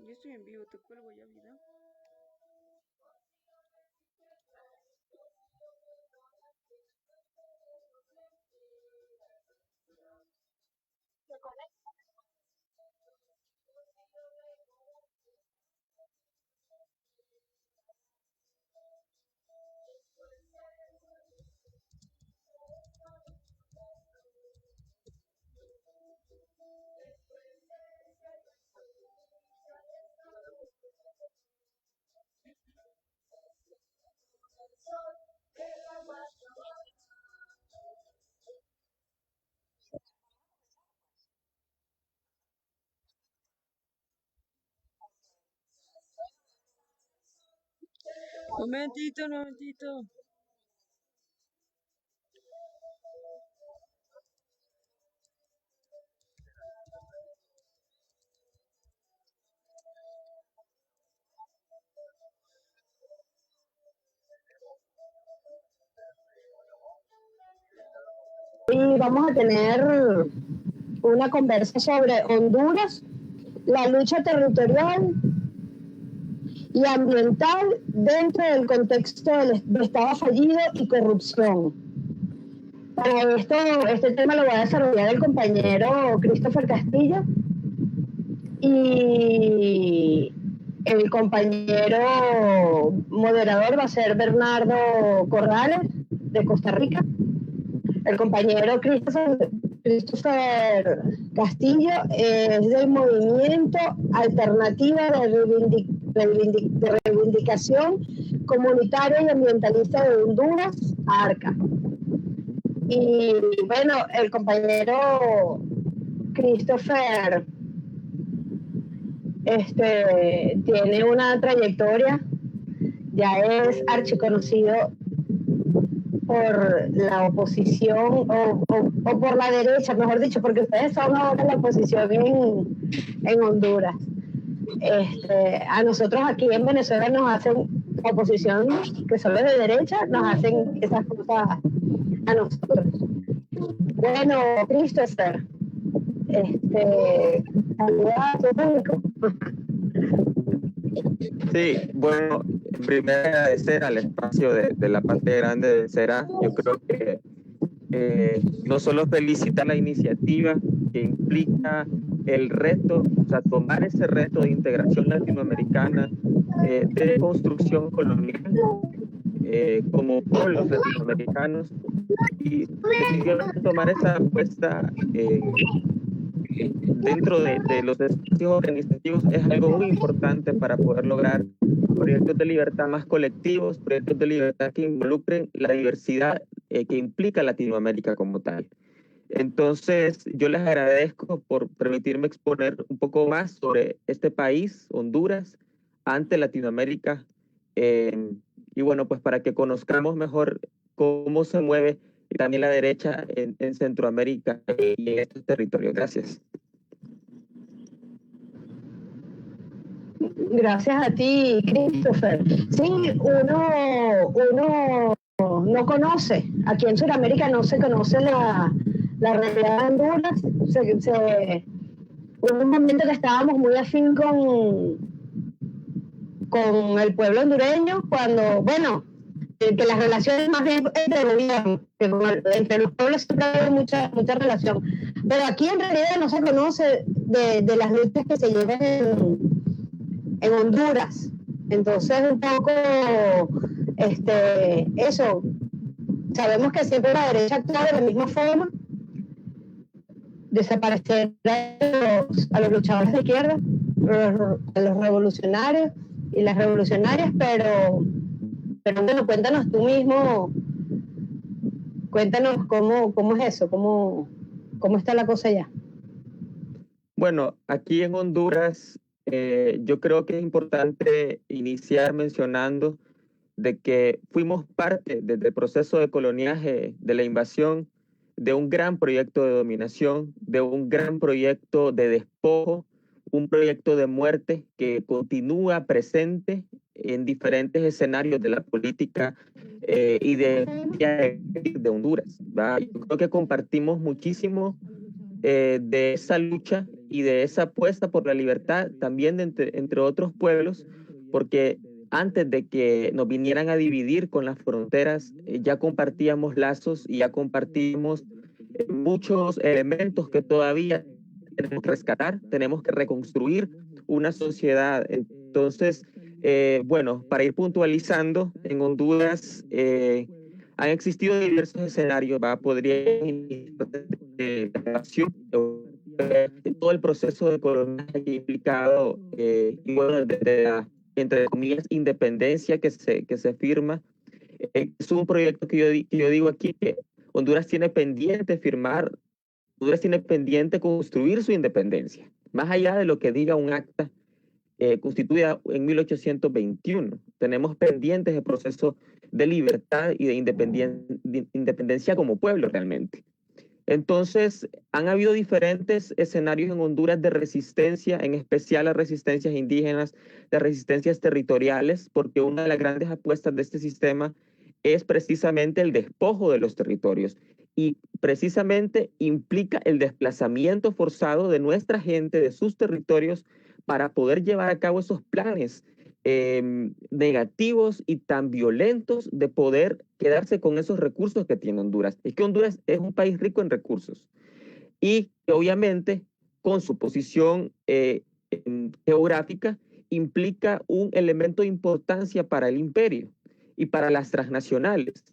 Yo estoy en vivo, te cuelgo ya video. Momentito, momentito. Y vamos a tener una conversa sobre Honduras, la lucha territorial y ambiental dentro del contexto de Estado fallido y corrupción. Para esto, este tema lo va a desarrollar el compañero Christopher Castillo y el compañero moderador va a ser Bernardo Corrales de Costa Rica. El compañero Christopher Castillo es del Movimiento Alternativa de Reivindicación Comunitaria y Ambientalista de Honduras, ARCA. Y bueno, el compañero Christopher tiene una trayectoria, ya es archiconocido por la oposición o por la derecha, mejor dicho, porque ustedes son ahora la oposición en Honduras. A nosotros aquí en Venezuela nos hacen oposición, que son los de derecha, nos hacen esas cosas a nosotros. Bueno, Christopher, saluda a tu público. Sí, bueno, primero agradecer al espacio de la parte grande de CERA. Yo creo que no solo felicitar la iniciativa que implica el reto, o sea, tomar ese reto de integración latinoamericana, de construcción colonial, como pueblos latinoamericanos, y definitivamente tomar esa apuesta dentro de los espacios organizativos es algo muy importante para poder lograr proyectos de libertad más colectivos, proyectos de libertad que involucren la diversidad que implica Latinoamérica como tal. Entonces, yo les agradezco por permitirme exponer un poco más sobre este país, Honduras, ante Latinoamérica, y bueno, pues para que conozcamos mejor cómo se mueve también la derecha en Centroamérica y en estos territorios. Gracias. Gracias a ti, Christopher. Sí, uno no conoce, aquí en Sudamérica no se conoce la realidad de Honduras. Hubo un momento que estábamos muy afín con el pueblo hondureño, cuando, bueno, que las relaciones más bien entre gobierno, entre los pueblos siempre ha habido mucha relación. Pero aquí en realidad no se conoce de las luchas que se llevan en Honduras. Entonces, un poco, eso, sabemos que siempre la derecha actúa de la misma forma, desaparecer a los luchadores de izquierda, a los revolucionarios y las revolucionarias, pero bueno, cuéntanos tú mismo, cuéntanos cómo es eso, cómo está la cosa allá. Bueno, aquí en Honduras, yo creo que es importante iniciar mencionando de que fuimos parte desde el proceso de coloniaje, de la invasión, de un gran proyecto de dominación, de un gran proyecto de despojo, un proyecto de muerte que continúa presente en diferentes escenarios de la política y de Honduras, ¿va? Yo creo que compartimos muchísimo de esa lucha y de esa apuesta por la libertad también entre otros pueblos, porque antes de que nos vinieran a dividir con las fronteras, ya compartíamos lazos y ya compartimos muchos elementos que todavía tenemos que rescatar, tenemos que reconstruir una sociedad. Entonces, bueno, para ir puntualizando, en Honduras han existido diversos escenarios, ¿va? Podría todo el proceso de colonizaje que ha implicado, y bueno, desde la, entre comillas, independencia que se firma. Es un proyecto que yo digo aquí que Honduras tiene pendiente firmar, Honduras tiene pendiente construir su independencia, más allá de lo que diga un acta constituida en 1821. Tenemos pendientes el proceso de libertad y de independencia como pueblo realmente. Entonces, han habido diferentes escenarios en Honduras de resistencia, en especial las resistencias indígenas, de resistencias territoriales, porque una de las grandes apuestas de este sistema es precisamente el despojo de los territorios y precisamente implica el desplazamiento forzado de nuestra gente, de sus territorios, para poder llevar a cabo esos planes negativos y tan violentos de poder quedarse con esos recursos que tiene Honduras. Es que Honduras es un país rico en recursos y obviamente con su posición geográfica implica un elemento de importancia para el imperio y para las transnacionales.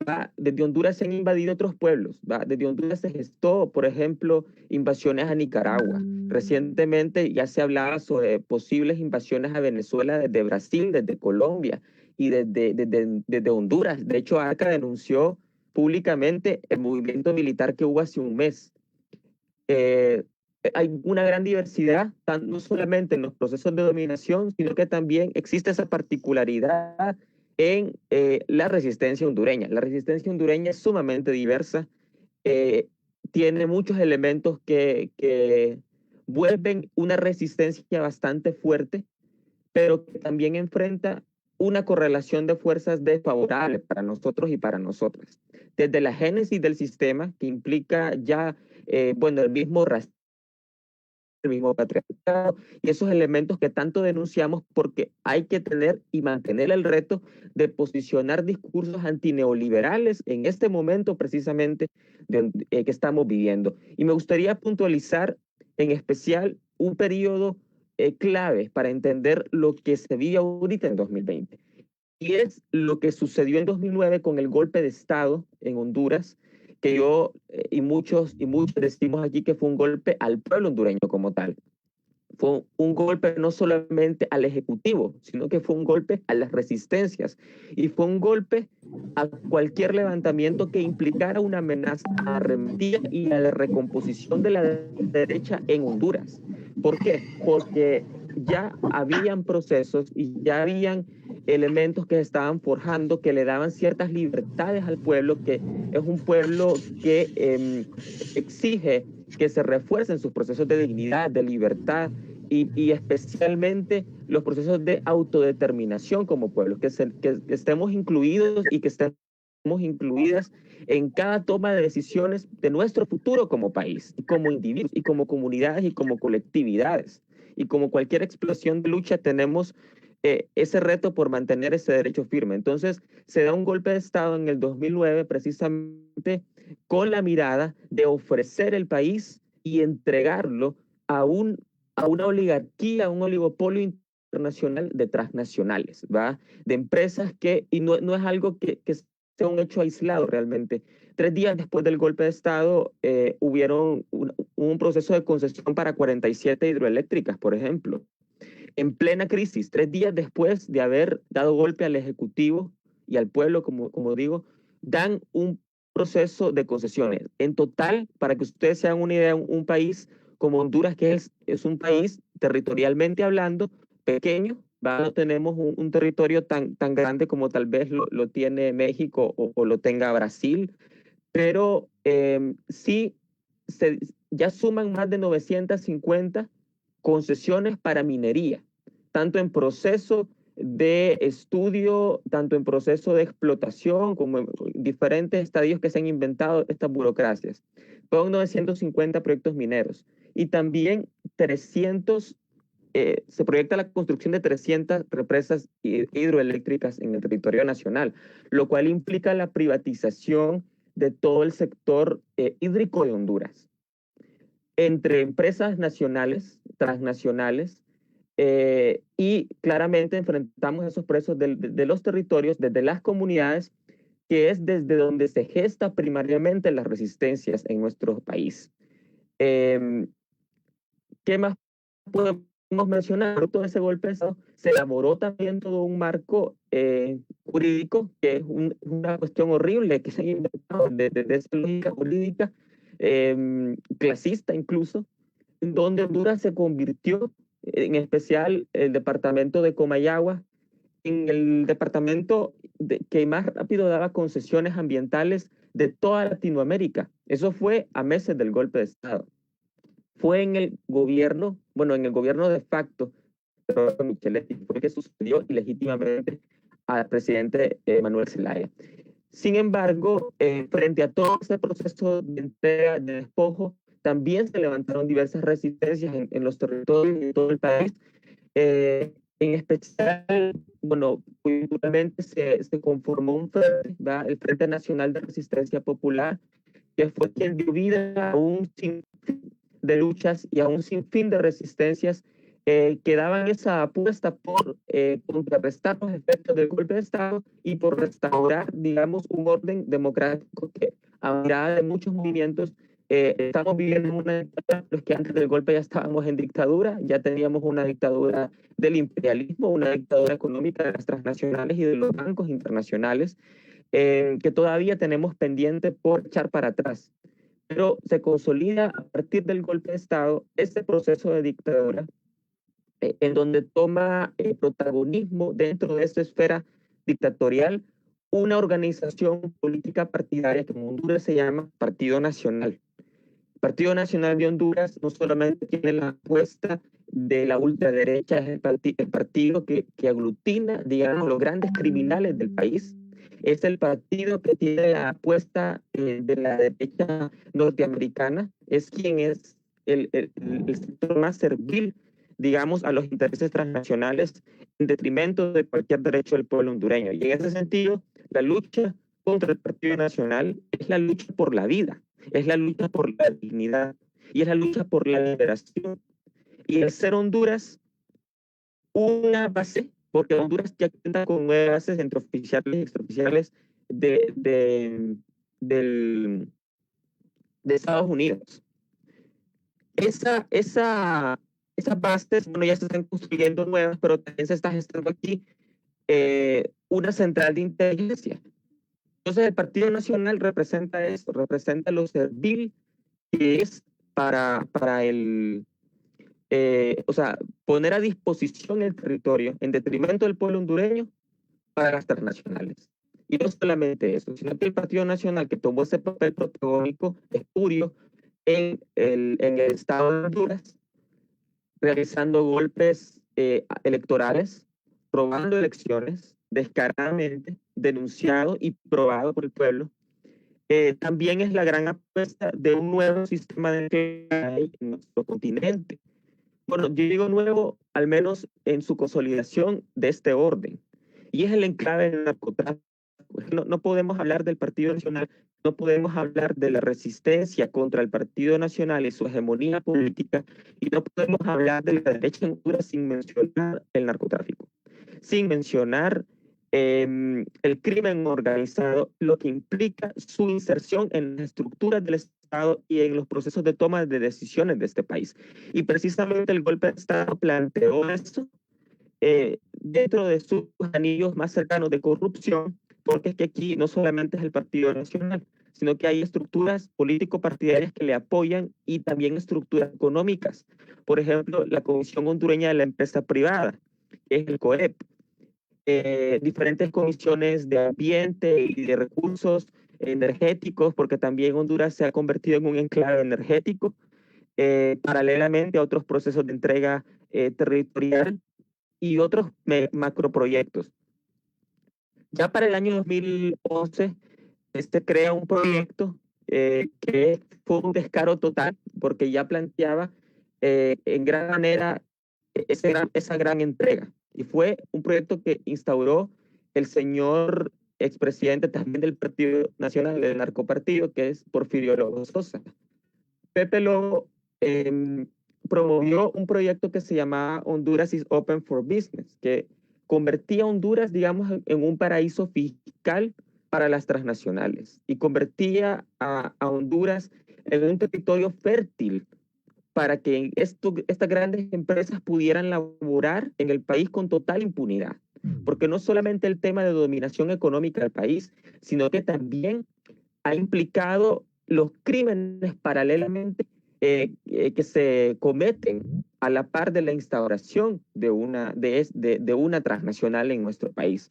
¿Va? Desde Honduras se han invadido otros pueblos. ¿Va? Desde Honduras se gestó, por ejemplo, invasiones a Nicaragua. Recientemente ya se hablaba sobre posibles invasiones a Venezuela desde Brasil, desde Colombia y desde Honduras. De hecho, Arca denunció públicamente el movimiento militar que hubo hace un mes. Hay una gran diversidad, no solamente en los procesos de dominación, sino que también existe esa particularidad en la resistencia hondureña. La resistencia hondureña es sumamente diversa, tiene muchos elementos que vuelven una resistencia bastante fuerte, pero que también enfrenta una correlación de fuerzas desfavorables para nosotros y para nosotras. Desde la génesis del sistema, que implica ya, bueno, el mismo racismo, el mismo patriarcado y esos elementos que tanto denunciamos, porque hay que tener y mantener el reto de posicionar discursos antineoliberales en este momento precisamente que estamos viviendo. Y me gustaría puntualizar en especial un periodo clave para entender lo que se vive ahorita en 2020. Y es lo que sucedió en 2009 con el golpe de Estado en Honduras, que yo y muchos decimos aquí que fue un golpe al pueblo hondureño como tal. Fue un golpe no solamente al Ejecutivo, sino que fue un golpe a las resistencias y fue un golpe a cualquier levantamiento que implicara una amenaza a la arremetida y a la recomposición de la derecha en Honduras. ¿Por qué? Porque ya habían procesos y ya habían elementos que se estaban forjando que le daban ciertas libertades al pueblo, que es un pueblo que exige que se refuercen sus procesos de dignidad, de libertad y especialmente los procesos de autodeterminación como pueblo, que estemos incluidos y que estemos incluidas en cada toma de decisiones de nuestro futuro como país, y como individuos, y como comunidades, y como colectividades. Y como cualquier explosión de lucha tenemos ese reto por mantener ese derecho firme. Entonces, se da un golpe de Estado en el 2009 precisamente con la mirada de ofrecer el país y entregarlo a una oligarquía, a un oligopolio internacional de transnacionales, ¿va? De empresas que, y no es algo que sea un hecho aislado realmente. 3 días después del golpe de Estado hubieron un proceso de concesión para 47 hidroeléctricas, por ejemplo. En plena crisis, 3 días después de haber dado golpe al Ejecutivo y al pueblo, como digo, dan un proceso de concesiones. En total, para que ustedes se hagan una idea, un país como Honduras, que es un país territorialmente hablando pequeño, no tenemos un territorio tan grande como tal vez lo tiene México o lo tenga Brasil, pero sí ya suman más de 950 concesiones para minería, tanto en proceso de estudio, tanto en proceso de explotación, como en diferentes estadios que se han inventado estas burocracias. Fueron 950 proyectos mineros. Y también se proyecta la construcción de 300 represas hidroeléctricas en el territorio nacional, lo cual implica la privatización de todo el sector hídrico de Honduras, entre empresas nacionales, transnacionales, y claramente enfrentamos esos presos de los territorios, desde las comunidades, que es desde donde se gesta primariamente las resistencias en nuestro país. ¿Qué más podemos mencionar? Fruto de ese golpe de Estado, se elaboró también todo un marco jurídico, que es una cuestión horrible que se ha inventado desde esa lógica jurídica, clasista incluso, donde Honduras se convirtió, en especial el departamento de Comayagua, en el departamento que más rápido daba concesiones ambientales de toda Latinoamérica. Eso fue a meses del golpe de Estado. Fue en el gobierno, en el gobierno de facto de Roberto Micheletti, fue que sucedió ilegítimamente al presidente Manuel Zelaya. Sin embargo, frente a todo ese proceso de entrega, de despojo, también se levantaron diversas resistencias en los territorios de todo el país. En especial, culturalmente se conformó un frente, ¿verdad? El Frente Nacional de Resistencia Popular, que fue quien dio vida a un sinfín de luchas y a un sinfín de resistencias que daban esa apuesta por contrarrestar los efectos del golpe de Estado y por restaurar, digamos, un orden democrático que, a mirada de muchos movimientos, estamos viviendo una dictadura, los que antes del golpe ya estábamos en dictadura, ya teníamos una dictadura del imperialismo, una dictadura económica de las transnacionales y de los bancos internacionales, que todavía tenemos pendiente por echar para atrás. Pero se consolida a partir del golpe de Estado este proceso de dictadura, en donde toma protagonismo dentro de esta esfera dictatorial una organización política partidaria que en Honduras se llama Partido Nacional. El Partido Nacional de Honduras no solamente tiene la apuesta de la ultraderecha, es el partido que aglutina, digamos, los grandes criminales del país. Es el partido que tiene la apuesta de la derecha norteamericana, es quien es el sector más servil, digamos, a los intereses transnacionales en detrimento de cualquier derecho del pueblo hondureño. Y en ese sentido, la lucha contra el Partido Nacional es la lucha por la vida, es la lucha por la dignidad y es la lucha por la liberación. Y el ser Honduras una base, porque Honduras ya cuenta con 9 bases entre oficiales y extraoficiales de Estados Unidos. Esas bases, ya se están construyendo nuevas, pero también se está gestando aquí una central de inteligencia. Entonces el Partido Nacional representa esto, representa lo servil que es para poner a disposición el territorio en detrimento del pueblo hondureño para las transnacionales. Y no solamente eso, sino que el Partido Nacional, que tomó ese papel protagónico espurio en el estado de Honduras, realizando golpes electorales, robando elecciones descaradamente, denunciado y probado por el pueblo, también es la gran apuesta de un nuevo sistema de que hay en nuestro continente. Bueno, yo digo nuevo, al menos en su consolidación de este orden, y es el enclave del narcotráfico. No podemos hablar del Partido Nacional, no podemos hablar de la resistencia contra el Partido Nacional y su hegemonía política, y no podemos hablar de la derecha en Honduras sin mencionar el narcotráfico, sin mencionar el crimen organizado, lo que implica su inserción en las estructuras del Estado y en los procesos de toma de decisiones de este país. Y precisamente el golpe de Estado planteó eso dentro de sus anillos más cercanos de corrupción, porque es que aquí no solamente es el Partido Nacional, sino que hay estructuras político-partidarias que le apoyan y también estructuras económicas. Por ejemplo, la Comisión Hondureña de la Empresa Privada, que es el COEP, diferentes comisiones de ambiente y de recursos energéticos, porque también Honduras se ha convertido en un enclave energético, paralelamente a otros procesos de entrega territorial y otros macroproyectos. Ya para el año 2011, crea un proyecto que fue un descaro total, porque ya planteaba en gran manera esa gran entrega. Y fue un proyecto que instauró el señor expresidente también del Partido Nacional, del narcopartido, que es Porfirio Lobo Sosa. Pepe Lobo promovió un proyecto que se llamaba Honduras is Open for Business, que convertía a Honduras, digamos, en un paraíso fiscal para las transnacionales y convertía a Honduras en un territorio fértil para que estas grandes empresas pudieran laborar en el país con total impunidad. Porque no solamente el tema de dominación económica del país, sino que también ha implicado los crímenes paralelamente que se cometen a la par de la instauración de una transnacional en nuestro país.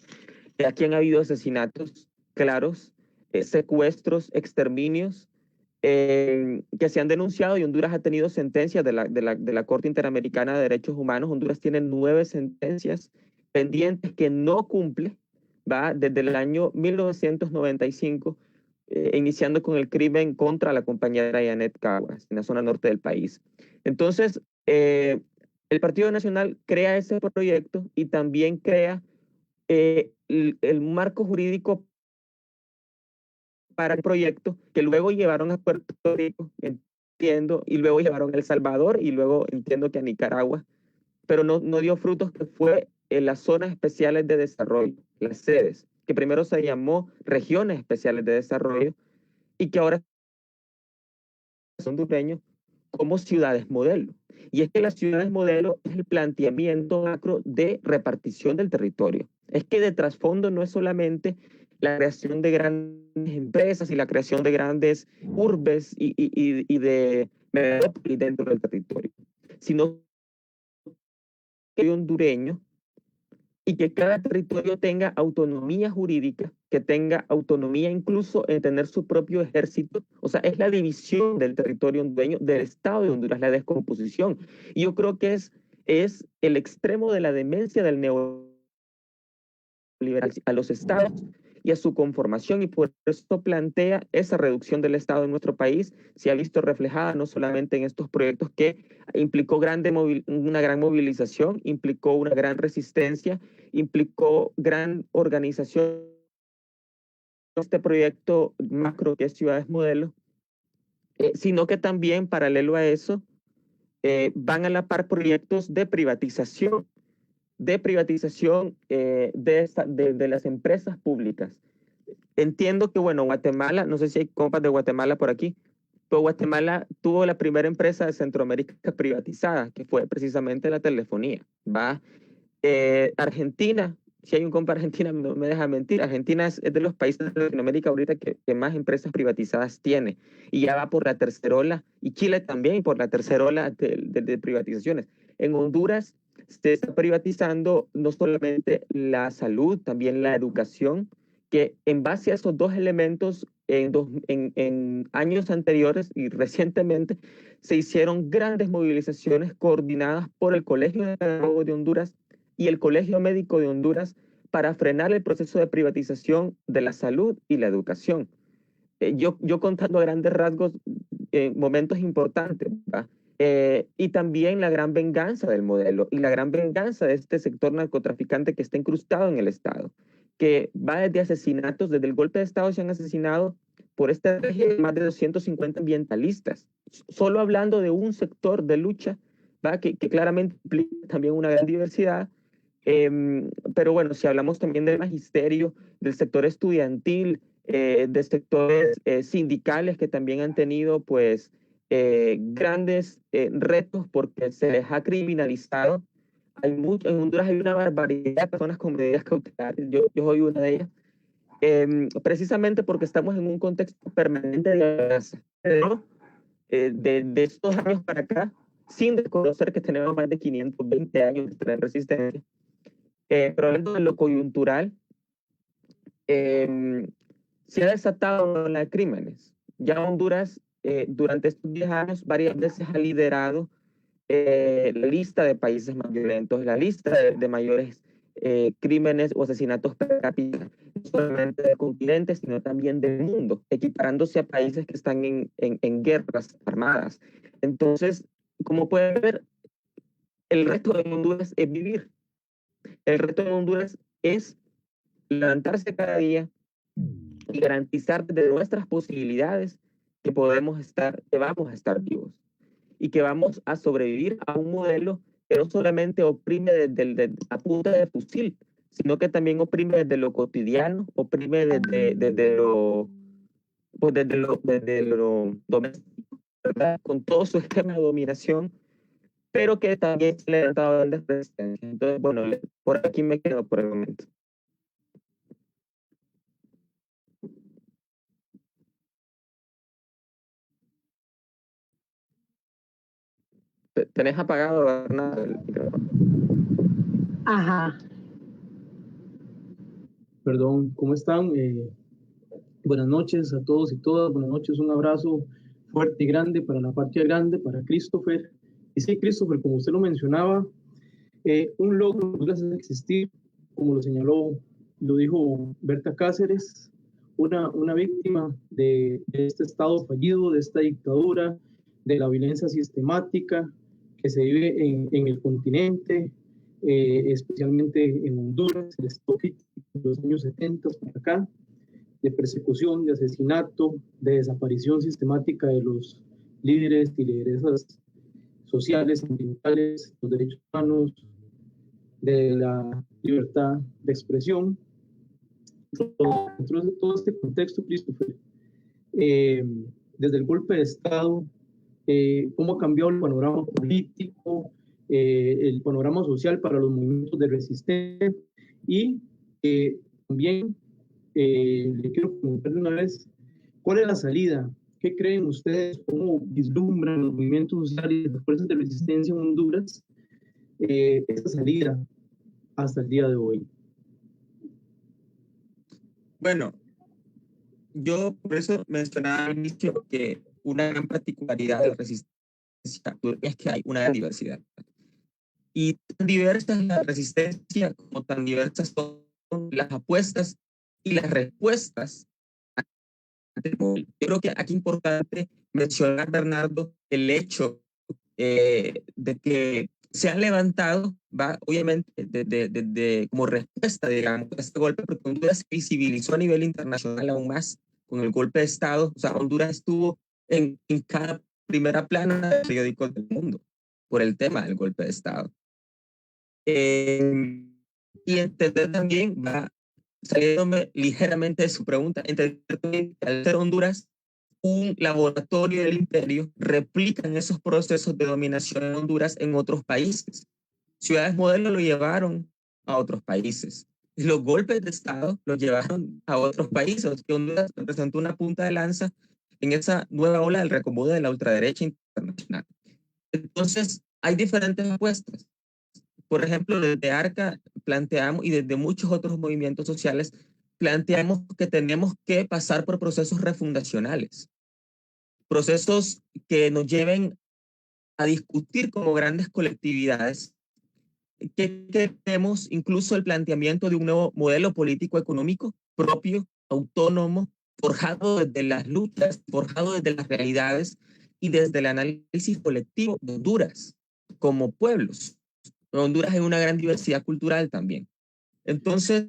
Aquí han habido asesinatos claros, secuestros, exterminios, que se han denunciado, y Honduras ha tenido sentencias de la Corte Interamericana de Derechos Humanos. Honduras tiene 9 sentencias pendientes que no cumple, ¿va? Desde el año 1995, iniciando con el crimen contra la compañera Yanet Caguas, en la zona norte del país. Entonces, el Partido Nacional crea ese proyecto y también crea el marco jurídico para el proyecto, que luego llevaron a Puerto Rico, entiendo, y luego llevaron a El Salvador, y luego entiendo que a Nicaragua, pero no dio frutos, que fue en las zonas especiales de desarrollo, las sedes, que primero se llamó regiones especiales de desarrollo, y que ahora son hondureños como ciudades modelo. Y es que las ciudades modelo es el planteamiento macro de repartición del territorio. Es que de trasfondo no es solamente la creación de grandes empresas y la creación de grandes urbes y de metrópolis dentro del territorio, sino que hay hondureño y que cada territorio tenga autonomía jurídica, que tenga autonomía incluso en tener su propio ejército. O sea, es la división del territorio hondureño, del Estado de Honduras, la descomposición. Y yo creo que es el extremo de la demencia del neoliberal a los estados y a su conformación, y por eso plantea esa reducción del Estado en nuestro país. Se ha visto reflejada no solamente en estos proyectos, que implicó una gran movilización, implicó una gran resistencia, implicó gran organización. Este proyecto macro que es Ciudades Modelo, sino que también paralelo a eso van a la par proyectos de privatización de las empresas públicas. Entiendo que, bueno, Guatemala, no sé si hay compas de Guatemala por aquí, pero Guatemala tuvo la primera empresa de Centroamérica privatizada, que fue precisamente la telefonía, ¿va? Argentina, si hay un compa argentina, no me deja mentir, Argentina es de los países de Latinoamérica ahorita que más empresas privatizadas tiene, y ya va por la tercera ola, y Chile también por la tercera ola de privatizaciones. En Honduras se está privatizando no solamente la salud, también la educación, que en base a esos dos elementos, en años anteriores y recientemente, se hicieron grandes movilizaciones coordinadas por el Colegio de Pedagogos de Honduras y el Colegio Médico de Honduras para frenar el proceso de privatización de la salud y la educación. Yo contando a grandes rasgos momentos importantes, ¿va? Y también la gran venganza del modelo y la gran venganza de este sector narcotraficante que está incrustado en el Estado, que va desde asesinatos, desde el golpe de Estado se han asesinado por este régimen más de 250 ambientalistas, solo hablando de un sector de lucha, ¿va? Que claramente implica también una gran diversidad. Pero bueno, si hablamos también del magisterio, del sector estudiantil, de sectores sindicales que también han tenido pues grandes retos porque se les ha criminalizado. En Honduras hay una barbaridad de personas con medidas cautelares, yo soy una de ellas, precisamente porque estamos en un contexto permanente de amenaza. Pero de estos años para acá, sin desconocer que tenemos más de 520 años de resistencia, pero hablando de lo coyuntural, se ha desatado una ola de crímenes. Ya Honduras, durante estos 10 años, varias veces ha liderado la lista de países más violentos, la lista de mayores crímenes o asesinatos per cápita, no solamente del continente, sino también del mundo, equiparándose a países que están en guerras armadas. Entonces, como pueden ver, el reto de Honduras es vivir. El reto de Honduras es levantarse cada día y garantizar desde nuestras posibilidades que que vamos a estar vivos y que vamos a sobrevivir a un modelo que no solamente oprime desde la punta de fusil, sino que también oprime desde lo cotidiano, oprime desde lo doméstico, ¿verdad? Con todo su esquema de dominación, pero que también se le ha levantado grandes resistencias. Entonces, bueno, por aquí me quedo por el momento. ¿Tenés apagado, Bernardo, el micrófono? Ajá. Perdón, ¿cómo están? Buenas noches a todos y todas. Buenas noches, un abrazo fuerte y grande para la patria grande, para Christopher. Y sí, Christopher, como usted lo mencionaba, un logro es existir, como lo dijo Berta Cáceres, una víctima de este Estado fallido, de esta dictadura, de la violencia sistemática que se vive en el continente, especialmente en Honduras, el Estado crítico de los años 70 para acá, de persecución, de asesinato, de desaparición sistemática de los líderes y lideresas sociales, ambientales, los derechos humanos, de la libertad de expresión. Dentro de todo este contexto, Christopher, desde el golpe de Estado, cómo ha cambiado el panorama político, el panorama social para los movimientos de resistencia y también le quiero preguntar de una vez, ¿cuál es la salida? ¿Qué creen ustedes? ¿Cómo vislumbran los movimientos sociales y las fuerzas de resistencia en Honduras esta salida hasta el día de hoy? Bueno, yo por eso mencionaba al inicio que una gran particularidad de la resistencia es que hay una gran diversidad. Y tan diversa es la resistencia como tan diversas son las apuestas y las respuestas. Yo creo que aquí es importante mencionar, Bernardo, el hecho de que se han levantado, obviamente, como respuesta, digamos, a este golpe, porque Honduras se visibilizó a nivel internacional aún más con el golpe de Estado. O sea, Honduras estuvo en cada primera plana de periódicos del mundo por el tema del golpe de Estado. Y entender también, saliéndome ligeramente de su pregunta, entender que al ser Honduras un laboratorio del imperio, replican esos procesos de dominación en Honduras en otros países. Ciudades modelo lo llevaron a otros países. Y los golpes de Estado los llevaron a otros países, que Honduras representó una punta de lanza en esa nueva ola del reacomodo de la ultraderecha internacional. Entonces, hay diferentes apuestas. Por ejemplo, desde ARCA planteamos, y desde muchos otros movimientos sociales, planteamos que tenemos que pasar por procesos refundacionales, procesos que nos lleven a discutir como grandes colectividades que queremos, incluso el planteamiento de un nuevo modelo político-económico propio, autónomo, forjado desde las luchas, forjado desde las realidades y desde el análisis colectivo de Honduras como pueblos. Honduras es una gran diversidad cultural también. Entonces,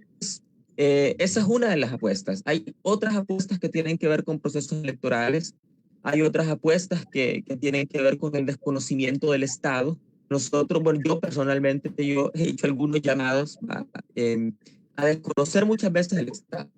esa es una de las apuestas. Hay otras apuestas que tienen que ver con procesos electorales. Hay otras apuestas que tienen que ver con el desconocimiento del Estado. Nosotros, bueno, yo personalmente, yo he hecho algunos llamados a desconocer muchas veces el Estado.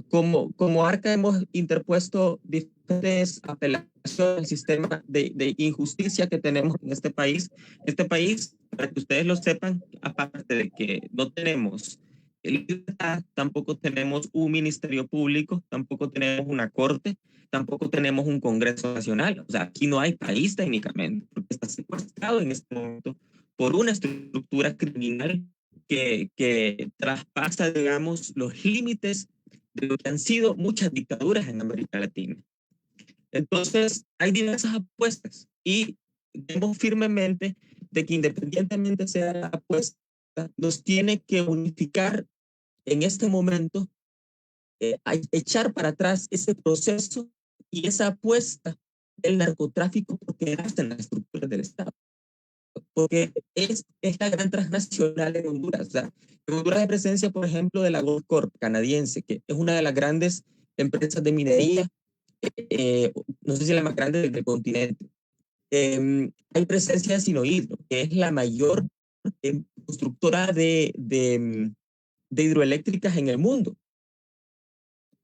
Como ARCA hemos interpuesto diferentes apelaciones al sistema de injusticia que tenemos en este país. Este país, para que ustedes lo sepan, aparte de que no tenemos libertad, tampoco tenemos un ministerio público, tampoco tenemos una corte, tampoco tenemos un Congreso Nacional. O sea, aquí no hay país técnicamente, porque está secuestrado en este momento por una estructura criminal que traspasa, digamos, los límites de lo que han sido muchas dictaduras en América Latina. Entonces, hay diversas apuestas y vemos firmemente de que independientemente sea la apuesta, nos tiene que unificar en este momento, echar para atrás ese proceso y esa apuesta el narcotráfico porque hacen las estructuras del Estado. Porque es esta gran transnacional en Honduras. O sea, en Honduras hay presencia, por ejemplo, de la Goldcorp canadiense, que es una de las grandes empresas de minería, no sé si la más grande del continente. Hay presencia de Sinohydro, que es la mayor constructora de hidroeléctricas en el mundo.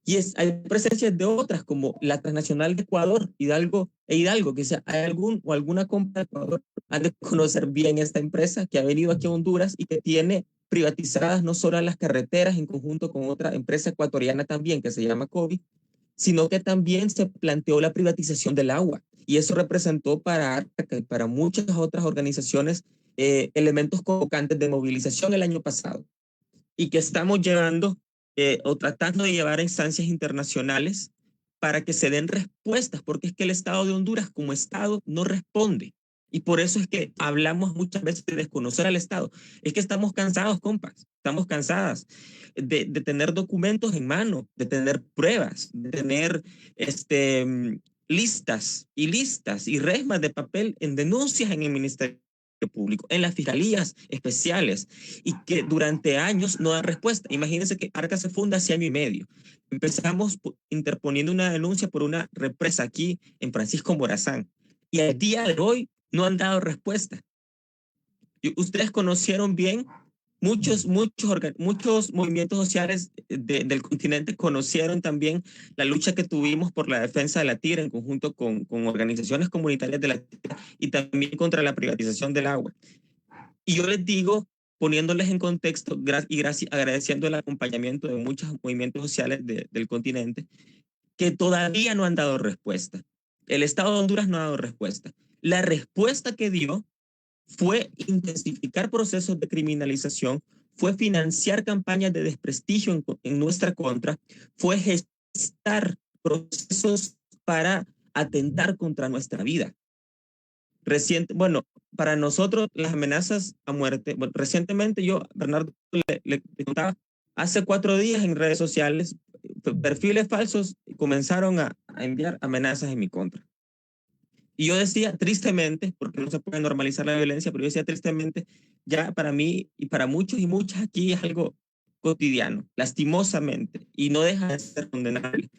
Y hay presencias de otras, como la transnacional de Ecuador, Hidalgo, que si hay algún o alguna compra de Ecuador, han de conocer bien esta empresa que ha venido aquí a Honduras y que tiene privatizadas no solo las carreteras en conjunto con otra empresa ecuatoriana también, que se llama COVID, sino que también se planteó la privatización del agua. Y eso representó para ARCA y para muchas otras organizaciones elementos convocantes de movilización el año pasado. Y que estamos llevando o tratando de llevar a instancias internacionales para que se den respuestas, porque es que el Estado de Honduras como Estado no responde. Y por eso es que hablamos muchas veces de desconocer al Estado. Es que estamos cansados, compas, estamos cansadas de tener documentos en mano, de tener pruebas, de tener listas y resmas de papel en denuncias en el Ministerio Público, en las fiscalías especiales, y que durante años no dan respuesta. Imagínense que ARCA se funda hace año y medio. Empezamos interponiendo una denuncia por una represa aquí en Francisco Morazán, y al día de hoy no han dado respuesta. Y ustedes conocieron bien, muchos movimientos sociales del continente conocieron también la lucha que tuvimos por la defensa de la tierra en conjunto con organizaciones comunitarias de la tierra y también contra la privatización del agua. Y yo les digo, poniéndoles en contexto y agradeciendo el acompañamiento de muchos movimientos sociales del continente, que todavía no han dado respuesta. El Estado de Honduras no ha dado respuesta. La respuesta que dio fue intensificar procesos de criminalización, fue financiar campañas de desprestigio en nuestra contra, fue gestar procesos para atentar contra nuestra vida. Bueno, para nosotros las amenazas a muerte, bueno, recientemente yo, Bernardo, le contaba, hace 4 días en redes sociales, perfiles falsos comenzaron a enviar amenazas en mi contra. Y yo decía tristemente, porque no se puede normalizar la violencia, pero yo decía tristemente, ya para mí y para muchos y muchas aquí es algo cotidiano, lastimosamente, y no deja de ser condenable.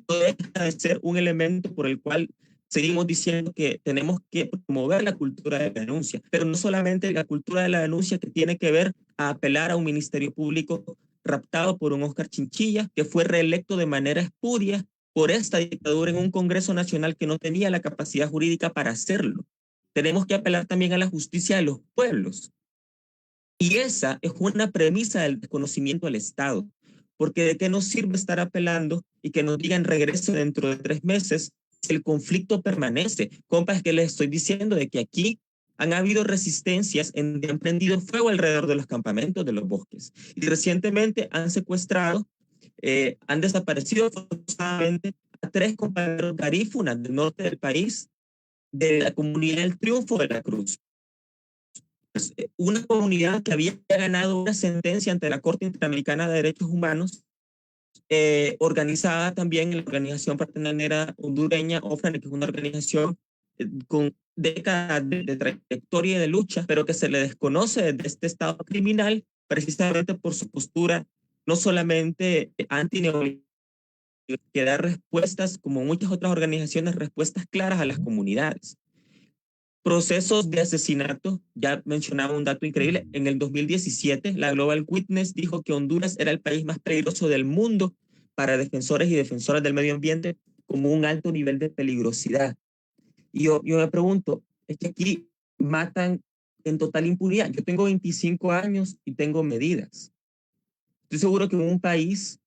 No deja de ser un elemento por el cual seguimos diciendo que tenemos que promover la cultura de la denuncia, pero no solamente la cultura de la denuncia que tiene que ver a apelar a un ministerio público raptado por un Oscar Chinchilla, que fue reelecto de manera espuria por esta dictadura en un Congreso Nacional que no tenía la capacidad jurídica para hacerlo. Tenemos que apelar también a la justicia de los pueblos. Y esa es una premisa del desconocimiento al Estado, porque ¿de qué nos sirve estar apelando y que nos digan regrese dentro de 3 meses si el conflicto permanece? Compas, que les estoy diciendo de que aquí han habido resistencias en han prendido fuego alrededor de los campamentos de los bosques. Y recientemente han secuestrado, han desaparecido forzadamente a 3 compañeros garífunas del norte del país, de la comunidad del Triunfo de la Cruz. Una comunidad que había ganado una sentencia ante la Corte Interamericana de Derechos Humanos, organizada también en la Organización Fraternal Hondureña, OFRAN, que es una organización con décadas de trayectoria y de lucha, pero que se le desconoce de este estado criminal precisamente por su postura no solamente antineoliberal, que da respuestas, como muchas otras organizaciones, respuestas claras a las comunidades. Procesos de asesinato, ya mencionaba un dato increíble, en el 2017 la Global Witness dijo que Honduras era el país más peligroso del mundo para defensores y defensoras del medio ambiente, como un alto nivel de peligrosidad. Y yo me pregunto, es que aquí matan en total impunidad. Yo tengo 25 años y tengo medidas. Estoy seguro que en un país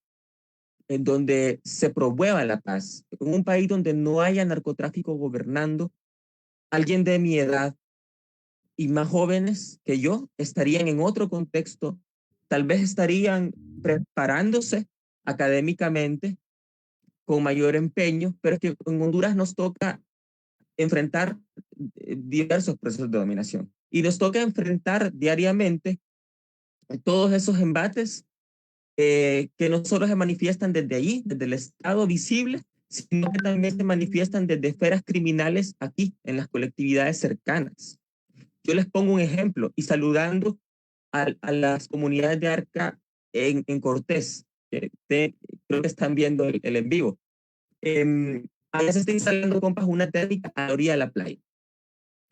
en donde se promueva la paz, en un país donde no haya narcotráfico gobernando, alguien de mi edad y más jóvenes que yo estarían en otro contexto, tal vez estarían preparándose académicamente con mayor empeño, pero es que en Honduras nos toca enfrentar diversos procesos de dominación y nos toca enfrentar diariamente todos esos embates que no solo se manifiestan desde allí, desde el Estado visible, sino que también se manifiestan desde esferas criminales aquí, en las colectividades cercanas. Yo les pongo un ejemplo, y saludando a las comunidades de Arca en Cortés, creo que están viendo el en vivo. Allá se está instalando, compas, una térmica a la orilla de la playa.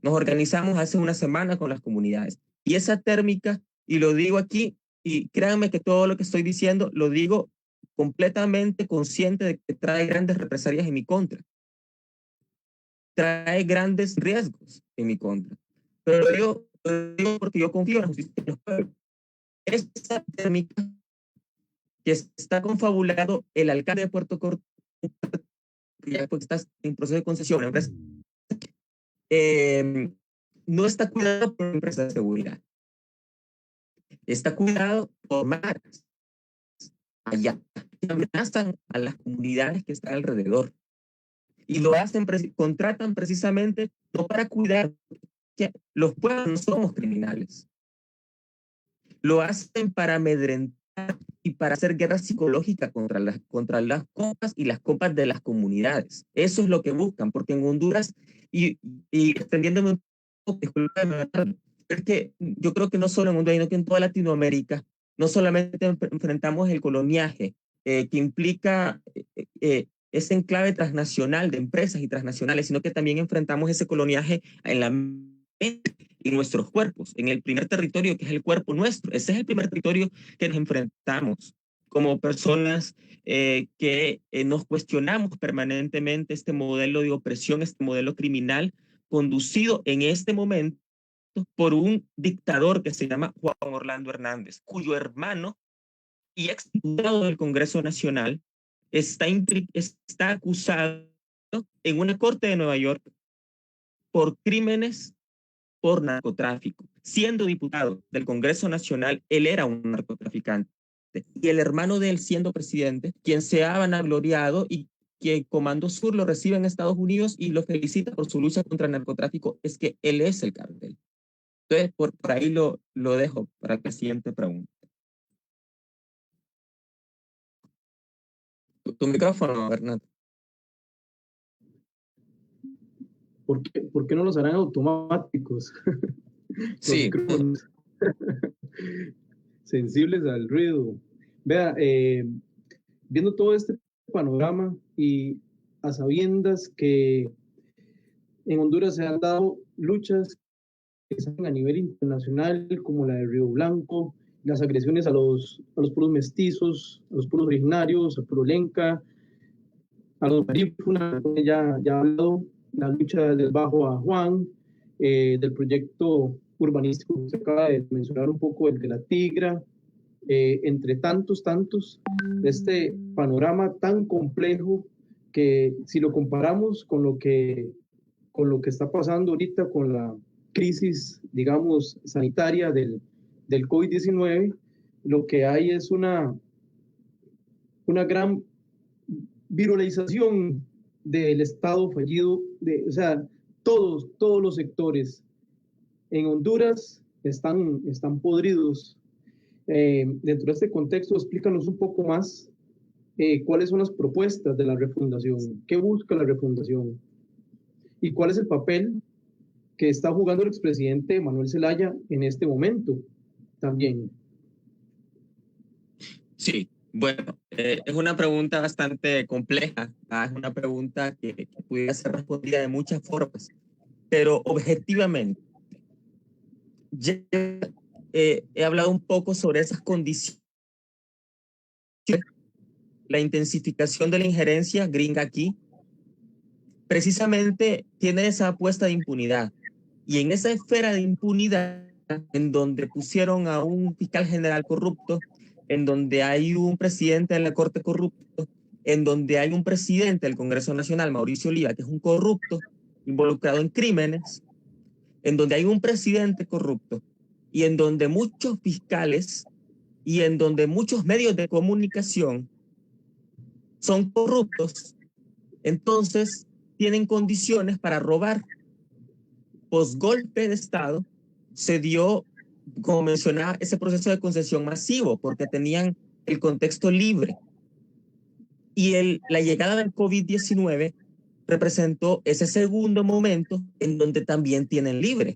Nos organizamos hace una semana con las comunidades. Y esa térmica, y lo digo aquí, y créanme que todo lo que estoy diciendo lo digo completamente consciente de que trae grandes represalias en mi contra. Trae grandes riesgos en mi contra. Pero lo digo porque yo confío en la justicia de los pueblos. Esa térmica que está confabulado el alcalde de Puerto Cortés, que ya pues está en proceso de concesión, empresa, no está cuidado por empresas de seguridad. Está cuidado por maras. Allá amenazan a las comunidades que están alrededor. Y lo hacen, contratan precisamente no para cuidar, que los pueblos no somos criminales. Lo hacen para amedrentar y para hacer guerra psicológica contra las compas y las compas de las comunidades. Eso es lo que buscan, porque en Honduras, y extendiéndome un poco, discúlpame, es que yo creo que no solo en Honduras, sino que en toda Latinoamérica, no solamente enfrentamos el coloniaje, que implica ese enclave transnacional de empresas y transnacionales, sino que también enfrentamos ese coloniaje en la mente y nuestros cuerpos, en el primer territorio que es el cuerpo nuestro. Ese es el primer territorio que nos enfrentamos como personas que nos cuestionamos permanentemente este modelo de opresión, este modelo criminal conducido en este momento por un dictador que se llama Juan Orlando Hernández, cuyo hermano y exdiputado del Congreso Nacional está acusado en una corte de Nueva York por crímenes por narcotráfico. Siendo diputado del Congreso Nacional, él era un narcotraficante. Y el hermano de él, siendo presidente, quien se ha vanagloriado y que Comando Sur lo recibe en Estados Unidos y lo felicita por su lucha contra el narcotráfico, es que él es el cartel. Entonces, por ahí lo dejo para la siguiente pregunta. Tu micrófono, Bernardo. ¿Por qué no los harán automáticos? Sí. Sensibles al ruido. Vea, viendo todo este panorama y a sabiendas que en Honduras se han dado luchas a nivel internacional, como la de Río Blanco, las agresiones a los pueblos mestizos, a los pueblos originarios, a pueblo lenca, a los garífunas, ya ha hablado, la lucha del Bajo a Juan, del proyecto urbanístico que se acaba de mencionar un poco, el de la Tigra, entre tantos, este panorama tan complejo que si lo comparamos con lo que está pasando ahorita con la crisis, digamos, sanitaria del COVID-19, lo que hay es una gran viralización del Estado fallido, o sea, todos los sectores en Honduras están podridos. Dentro de este contexto, explícanos un poco más cuáles son las propuestas de la refundación, qué busca la refundación y cuál es el papel que está jugando el expresidente Manuel Zelaya en este momento también. Sí, bueno, es una pregunta bastante compleja, es una pregunta que pudiera ser respondida de muchas formas, pero objetivamente, ya he hablado un poco sobre esas condiciones, la intensificación de la injerencia gringa aquí, precisamente tiene esa apuesta de impunidad, y en esa esfera de impunidad, en donde pusieron a un fiscal general corrupto, en donde hay un presidente de la Corte corrupto, en donde hay un presidente del Congreso Nacional, Mauricio Oliva, que es un corrupto, involucrado en crímenes, en donde hay un presidente corrupto, y en donde muchos fiscales y en donde muchos medios de comunicación son corruptos, entonces tienen condiciones para robar. Posgolpe de Estado se dio, como mencionaba, ese proceso de concesión masivo, porque tenían el contexto libre. Y la llegada del COVID-19 representó ese segundo momento en donde también tienen libre,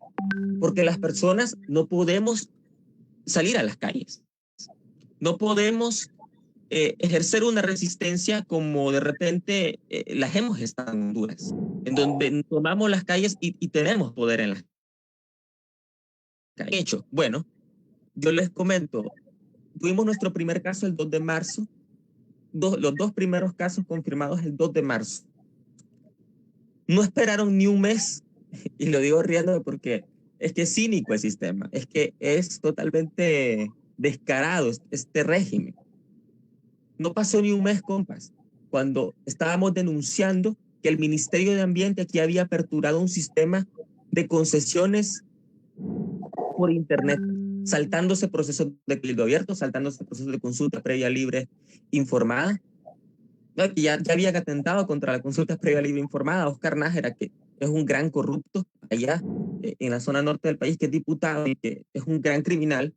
porque las personas no podemos salir a las calles, no podemos ejercer una resistencia como de repente las hemos estado en Honduras, en donde tomamos las calles y tenemos poder en las calles. Hecho, bueno, yo les comento, tuvimos nuestro primer caso el 2 de marzo, los dos primeros casos confirmados el 2 de marzo. No esperaron ni un mes, y lo digo riéndome porque es que es cínico el sistema, es que es totalmente descarado este régimen. No pasó ni un mes, compas, cuando estábamos denunciando que el Ministerio de Ambiente aquí había aperturado un sistema de concesiones por internet, saltándose procesos de cabildo abierto, saltándose procesos de consulta previa libre informada. Ya había atentado contra la consulta previa libre informada. Oscar Nájera, que es un gran corrupto allá en la zona norte del país, que es diputado y que es un gran criminal,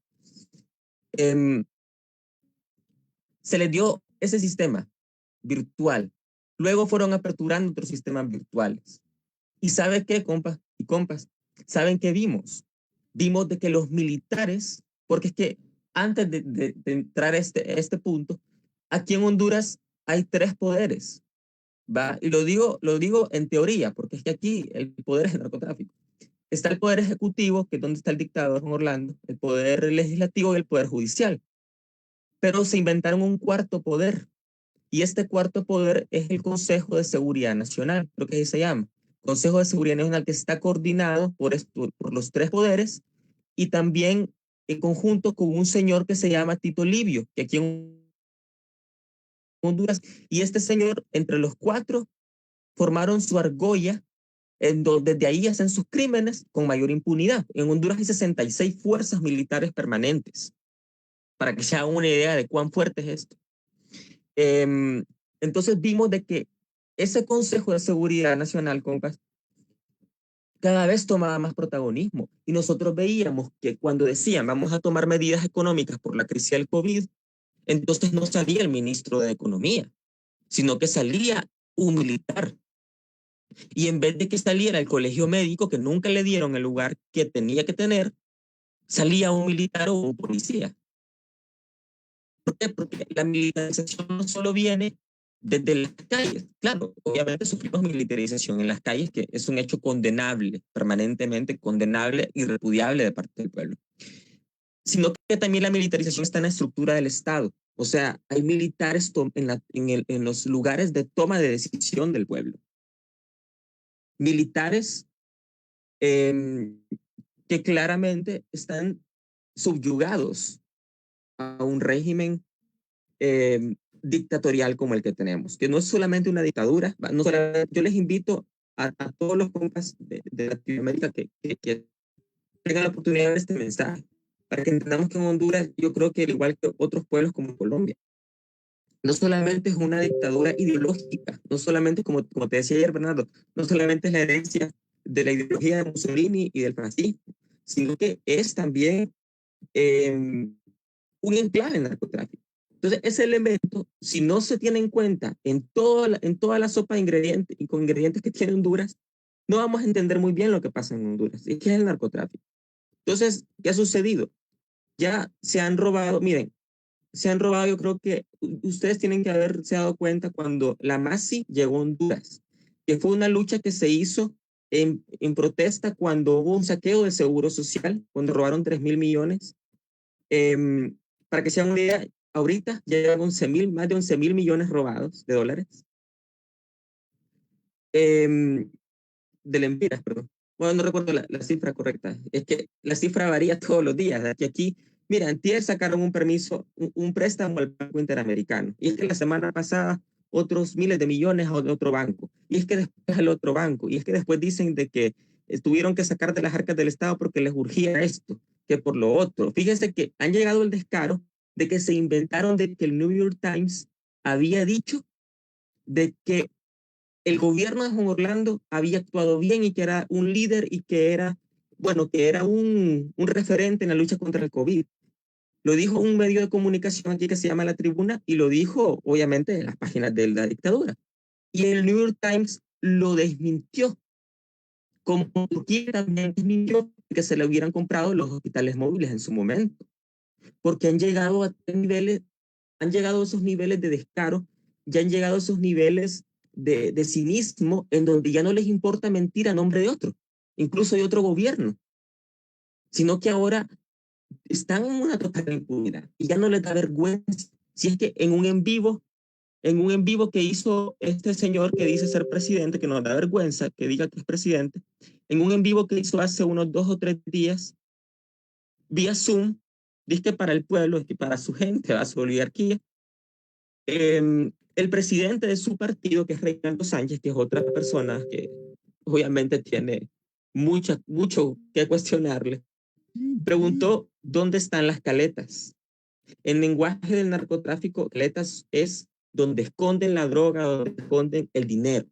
se les dio ese sistema virtual. Luego fueron aperturando otros sistemas virtuales. ¿Y sabe qué, compas y compas? ¿Saben qué vimos? Vimos de que los militares, porque es que antes de entrar a este punto, aquí en Honduras hay 3 poderes, ¿va? Y lo digo en teoría, porque es que aquí el poder es el narcotráfico. Está el poder ejecutivo, que es donde está el dictador en Orlando, el poder legislativo y el poder judicial. Pero se inventaron un cuarto poder, y este cuarto poder es el Consejo de Seguridad Nacional, creo que así se llama. Consejo de Seguridad Nacional, que está coordinado por los 3 poderes y también en conjunto con un señor que se llama Tito Livio, que aquí en Honduras, y este señor, entre los 4, formaron su argolla, en donde desde ahí hacen sus crímenes con mayor impunidad. En Honduras hay 66 fuerzas militares permanentes, para que se hagan una idea de cuán fuerte es esto. Entonces vimos de que ese Consejo de Seguridad Nacional, compas, cada vez tomaba más protagonismo. Y nosotros veíamos que cuando decían vamos a tomar medidas económicas por la crisis del COVID, entonces no salía el ministro de Economía, sino que salía un militar. Y en vez de que saliera el colegio médico, que nunca le dieron el lugar que tenía que tener, salía un militar o un policía. ¿Por qué? Porque la militarización no solo viene desde las calles. Claro, obviamente sufrimos militarización en las calles, que es un hecho condenable, permanentemente condenable y repudiable de parte del pueblo. Sino que también la militarización está en la estructura del Estado. O sea, hay militares en los lugares de toma de decisión del pueblo. Militares que claramente están subyugados a un régimen dictatorial como el que tenemos, que no es solamente una dictadura. No solamente, yo les invito a todos los compas de Latinoamérica que tengan la oportunidad de ver este mensaje, para que entendamos que en Honduras, yo creo que al igual que otros pueblos como Colombia, no solamente es una dictadura ideológica, no solamente, como te decía ayer, Bernardo, no solamente es la herencia de la ideología de Mussolini y del fascismo, sino que es también un enclave en narcotráfico. Entonces, ese elemento, si no se tiene en cuenta en toda la sopa de ingredientes y con ingredientes que tiene Honduras, no vamos a entender muy bien lo que pasa en Honduras, y que es el narcotráfico. Entonces, ¿qué ha sucedido? Ya se han robado, miren, se han robado, yo creo que ustedes tienen que haberse dado cuenta cuando la MASI llegó a Honduras, que fue una lucha que se hizo en protesta cuando hubo un saqueo del Seguro Social, cuando robaron 3.000 millones. Para que se hagan una idea, ahorita ya llevan más de 11.000 millones robados de dólares. De lempiras, perdón. Bueno, no recuerdo la cifra correcta. Es que la cifra varía todos los días. Aquí, mira, antier sacaron un permiso, un préstamo al Banco Interamericano. Y es que la semana pasada otros miles de millones a otro banco. Y es que después al otro banco. Y es que después dicen de que tuvieron que sacar de las arcas del Estado porque les urgía esto, que por lo otro. Fíjense que han llegado al descaro de que se inventaron de que el New York Times había dicho de que el gobierno de Juan Orlando había actuado bien y que era un líder y que era, bueno, que era un referente en la lucha contra el COVID. Lo dijo un medio de comunicación aquí que se llama La Tribuna y lo dijo, obviamente, en las páginas de la dictadura. Y el New York Times lo desmintió, como Turquía también desmintió que se le hubieran comprado los hospitales móviles en su momento, porque han llegado a niveles, han llegado a esos niveles de descaro, ya han llegado a esos niveles de cinismo en donde ya no les importa mentir a nombre de otro, incluso de otro gobierno, sino que ahora están en una total impunidad y ya no les da vergüenza. Si es que en un en vivo que hizo este señor que dice ser presidente, que nos da vergüenza que diga que es presidente, en un en vivo que hizo hace unos 2 o 3 días, vía Zoom, dice para el pueblo, para su gente, a su oligarquía, el presidente de su partido, que es Reinaldo Sánchez, que es otra persona que obviamente tiene mucho que cuestionarle, preguntó dónde están las caletas. En lenguaje del narcotráfico, caletas es donde esconden la droga, donde esconden el dinero.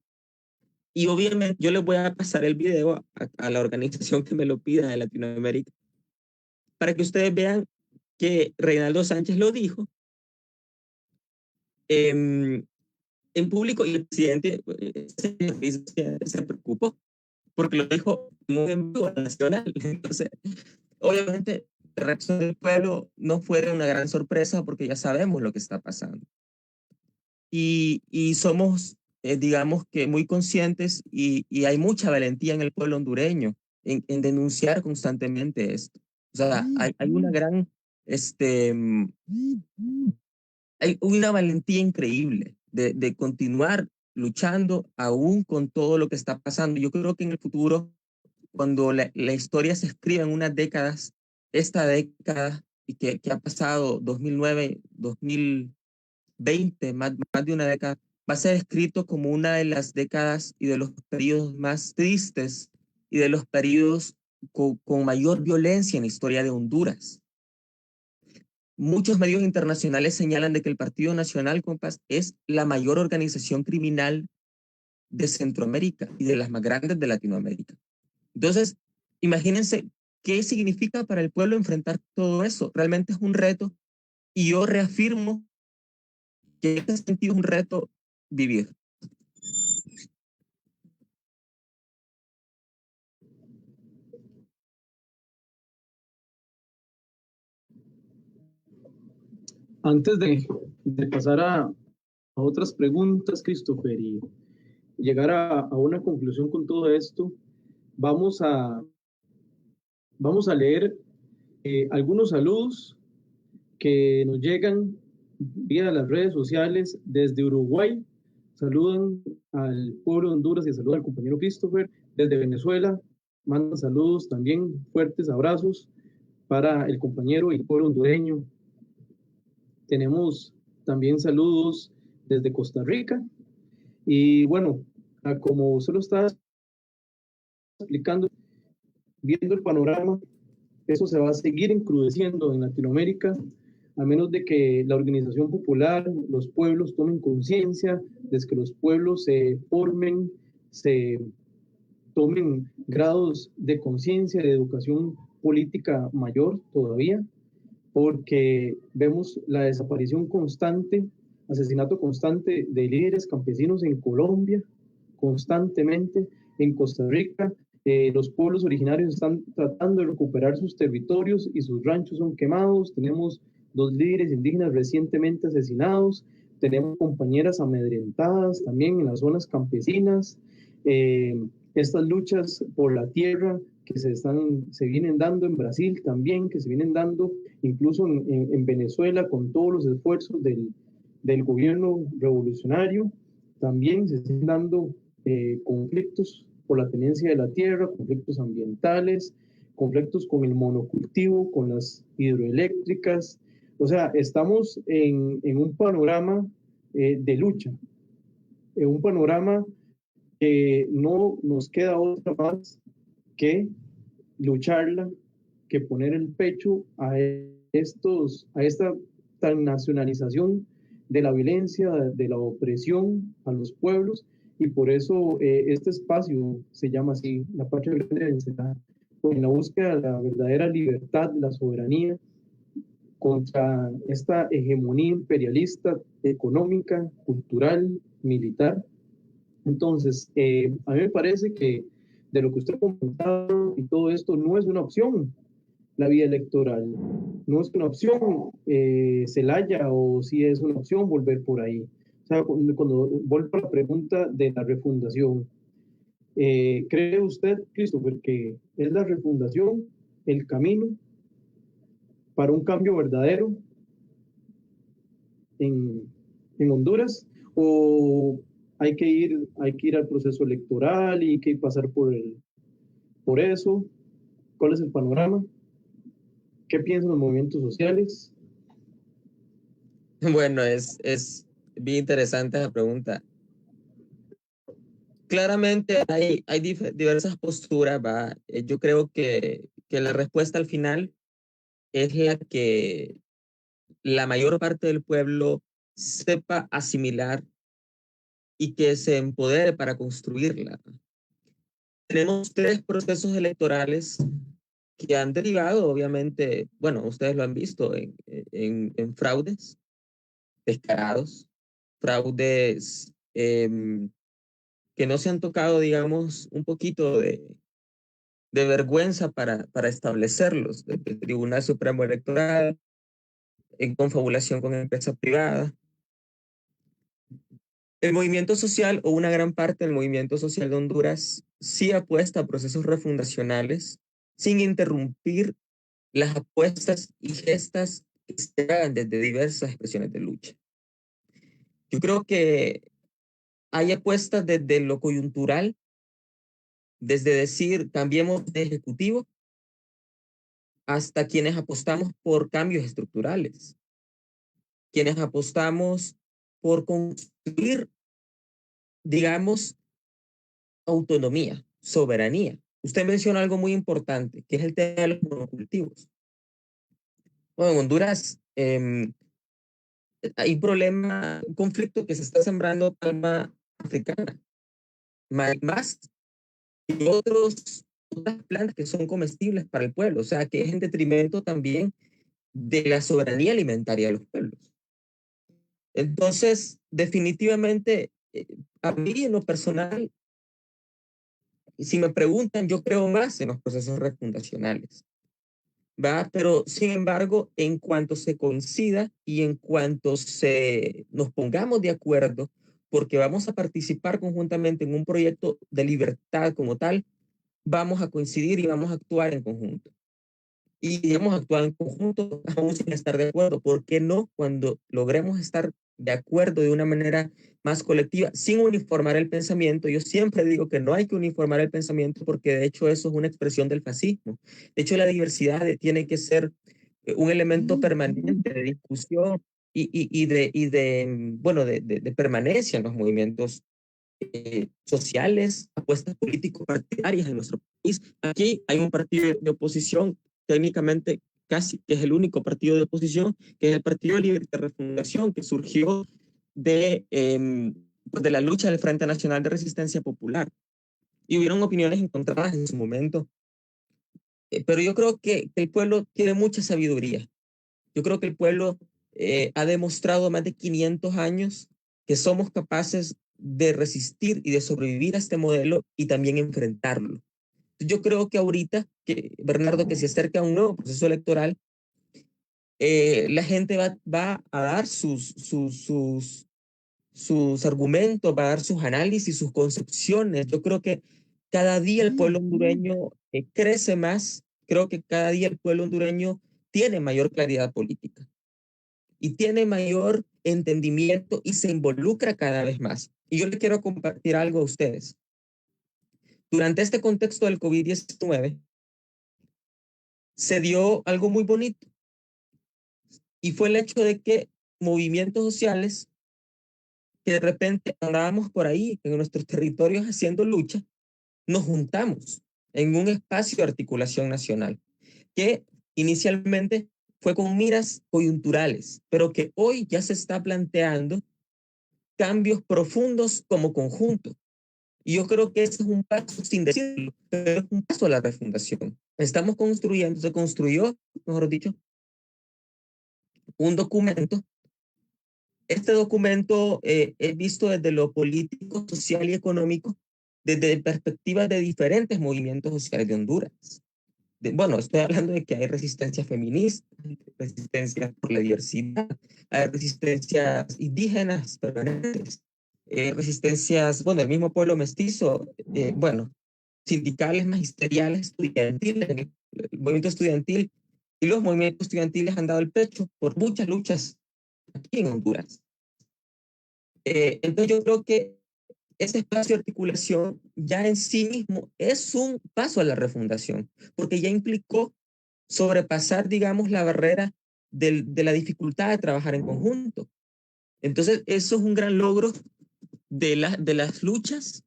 Y obviamente yo les voy a pasar el video a la organización que me lo pida de Latinoamérica para que ustedes vean que Reinaldo Sánchez lo dijo en público y el presidente se preocupó porque lo dijo en un envío nacional. Entonces, obviamente, la reacción del pueblo no fue de una gran sorpresa porque ya sabemos lo que está pasando. Y somos, digamos que muy conscientes y hay mucha valentía en el pueblo hondureño en denunciar constantemente esto. O sea, hay una gran, hay una valentía increíble de continuar luchando aún con todo lo que está pasando. Yo creo que en el futuro, cuando la historia se escribe en unas décadas, esta década y que ha pasado 2009, 2020, más de una década, va a ser escrito como una de las décadas y de los periodos más tristes y de los periodos con mayor violencia en la historia de Honduras. Muchos medios internacionales señalan de que el Partido Nacional, compas, es la mayor organización criminal de Centroamérica y de las más grandes de Latinoamérica. Entonces, imagínense qué significa para el pueblo enfrentar todo eso. Realmente es un reto y yo reafirmo que en este sentido es un reto vivir. Antes de pasar a otras preguntas, Christopher, y llegar a una conclusión con todo esto, vamos a leer algunos saludos que nos llegan vía las redes sociales desde Uruguay. Saludan al pueblo de Honduras y saludan al compañero Christopher. Desde Venezuela mandan saludos también, fuertes abrazos para el compañero y el pueblo hondureño. Tenemos también saludos desde Costa Rica. Y bueno, como usted lo está explicando, viendo el panorama, eso se va a seguir encrudeciendo en Latinoamérica, a menos de que la organización popular, los pueblos tomen conciencia, de que los pueblos se formen, se tomen grados de conciencia, de educación política mayor todavía, porque vemos la desaparición constante, asesinato constante de líderes campesinos en Colombia, constantemente en Costa Rica. Los pueblos originarios están tratando de recuperar sus territorios y sus ranchos son quemados. Tenemos 2 líderes indígenas recientemente asesinados. Tenemos compañeras amedrentadas también en las zonas campesinas. Estas luchas por la tierra que se vienen dando en Brasil también, que se vienen dando incluso en Venezuela con todos los esfuerzos del gobierno revolucionario. También se están dando conflictos por la tenencia de la tierra, conflictos ambientales, conflictos con el monocultivo, con las hidroeléctricas. O sea, estamos en un panorama de lucha, en un panorama que no nos queda otra más que lucharla, que poner el pecho a esta nacionalización de la violencia, de la opresión a los pueblos, y por eso este espacio se llama así, La Patria Grande Vencerá, en la búsqueda de la verdadera libertad, la soberanía contra esta hegemonía imperialista, económica, cultural, militar. Entonces, a mí me parece que de lo que usted ha comentado y todo esto no es una opción la vía electoral, no es una opción Celaya o si es una opción volver por ahí. O sea, cuando vuelvo a la pregunta de la refundación, ¿cree usted, Christopher, que es la refundación el camino para un cambio verdadero en, en Honduras? ¿O hay que ir al proceso electoral y hay que pasar por eso? ¿Cuál es el panorama? ¿Qué piensan los movimientos sociales? Bueno, es bien interesante la pregunta. Claramente hay diversas posturas, ¿va? Yo creo que la respuesta al final es la que la mayor parte del pueblo sepa asimilar y que se empodere para construirla. Tenemos 3 procesos electorales que han derivado, obviamente, bueno, ustedes lo han visto, en fraudes descarados, fraudes que no se han tocado, digamos, un poquito de vergüenza para establecerlos, desde el Tribunal Supremo Electoral, en confabulación con empresas privadas. El movimiento social, o una gran parte del movimiento social de Honduras, sí apuesta a procesos refundacionales sin interrumpir las apuestas y gestas que se hagan desde diversas expresiones de lucha. Yo creo que hay apuestas desde lo coyuntural, desde decir cambiemos de ejecutivo, hasta quienes apostamos por cambios estructurales, quienes apostamos por construir, digamos, autonomía, soberanía. Usted menciona algo muy importante, que es el tema de los monocultivos. Bueno, en Honduras hay un problema, un conflicto que se está sembrando palma africana, más y otras plantas que son comestibles para el pueblo, o sea, que es en detrimento también de la soberanía alimentaria de los pueblos. Entonces, definitivamente, a mí en lo personal, si me preguntan, yo creo más en los procesos refundacionales, ¿va? Pero, sin embargo, en cuanto se coincida y en cuanto nos pongamos de acuerdo, porque vamos a participar conjuntamente en un proyecto de libertad como tal, vamos a coincidir y vamos a actuar en conjunto. Y hemos actuado en conjunto aún sin estar de acuerdo. ¿Por qué no cuando logremos estar de acuerdo de una manera más colectiva, sin uniformar el pensamiento? Yo siempre digo que no hay que uniformar el pensamiento porque de hecho eso es una expresión del fascismo. De hecho, la diversidad tiene que ser un elemento permanente de discusión bueno, de permanencia en los movimientos sociales, apuestas políticos partidarias en nuestro país. Aquí hay un partido de oposición, técnicamente casi que es el único partido de oposición, que es el Partido de Libertad y Refundación, que surgió de la lucha del Frente Nacional de Resistencia Popular. Y hubieron opiniones encontradas en su momento, pero yo creo que el pueblo tiene mucha sabiduría. Yo creo que el pueblo ha demostrado más de 500 años que somos capaces de resistir y de sobrevivir a este modelo y también enfrentarlo. Yo creo que ahorita, Bernardo, que se acerca a un nuevo proceso electoral, la gente va a dar sus argumentos, va a dar sus análisis, sus concepciones. Yo creo que cada día el pueblo hondureño crece más, creo que cada día el pueblo hondureño tiene mayor claridad política y tiene mayor entendimiento y se involucra cada vez más. Y yo le quiero compartir algo a ustedes. Durante este contexto del COVID-19 se dio algo muy bonito y fue el hecho de que movimientos sociales que de repente andábamos por ahí en nuestros territorios haciendo lucha, nos juntamos en un espacio de articulación nacional que inicialmente fue con miras coyunturales, pero que hoy ya se está planteando cambios profundos como conjunto. Y yo creo que ese es un paso, sin decirlo, pero es un paso a la refundación. Estamos construyendo, se construyó, mejor dicho, un documento. Este documento es visto desde lo político, social y económico, desde perspectivas de diferentes movimientos sociales de Honduras. Bueno, estoy hablando de que hay resistencia feminista, resistencia por la diversidad, hay resistencias indígenas permanentes, resistencias, bueno, el mismo pueblo mestizo, bueno, sindicales, magisteriales, estudiantiles, el movimiento estudiantil y los movimientos estudiantiles han dado el pecho por muchas luchas aquí en Honduras. Entonces yo creo que ese espacio de articulación ya en sí mismo es un paso a la refundación, porque ya implicó sobrepasar, digamos, la barrera de la dificultad de trabajar en conjunto. Entonces, eso es un gran logro de las luchas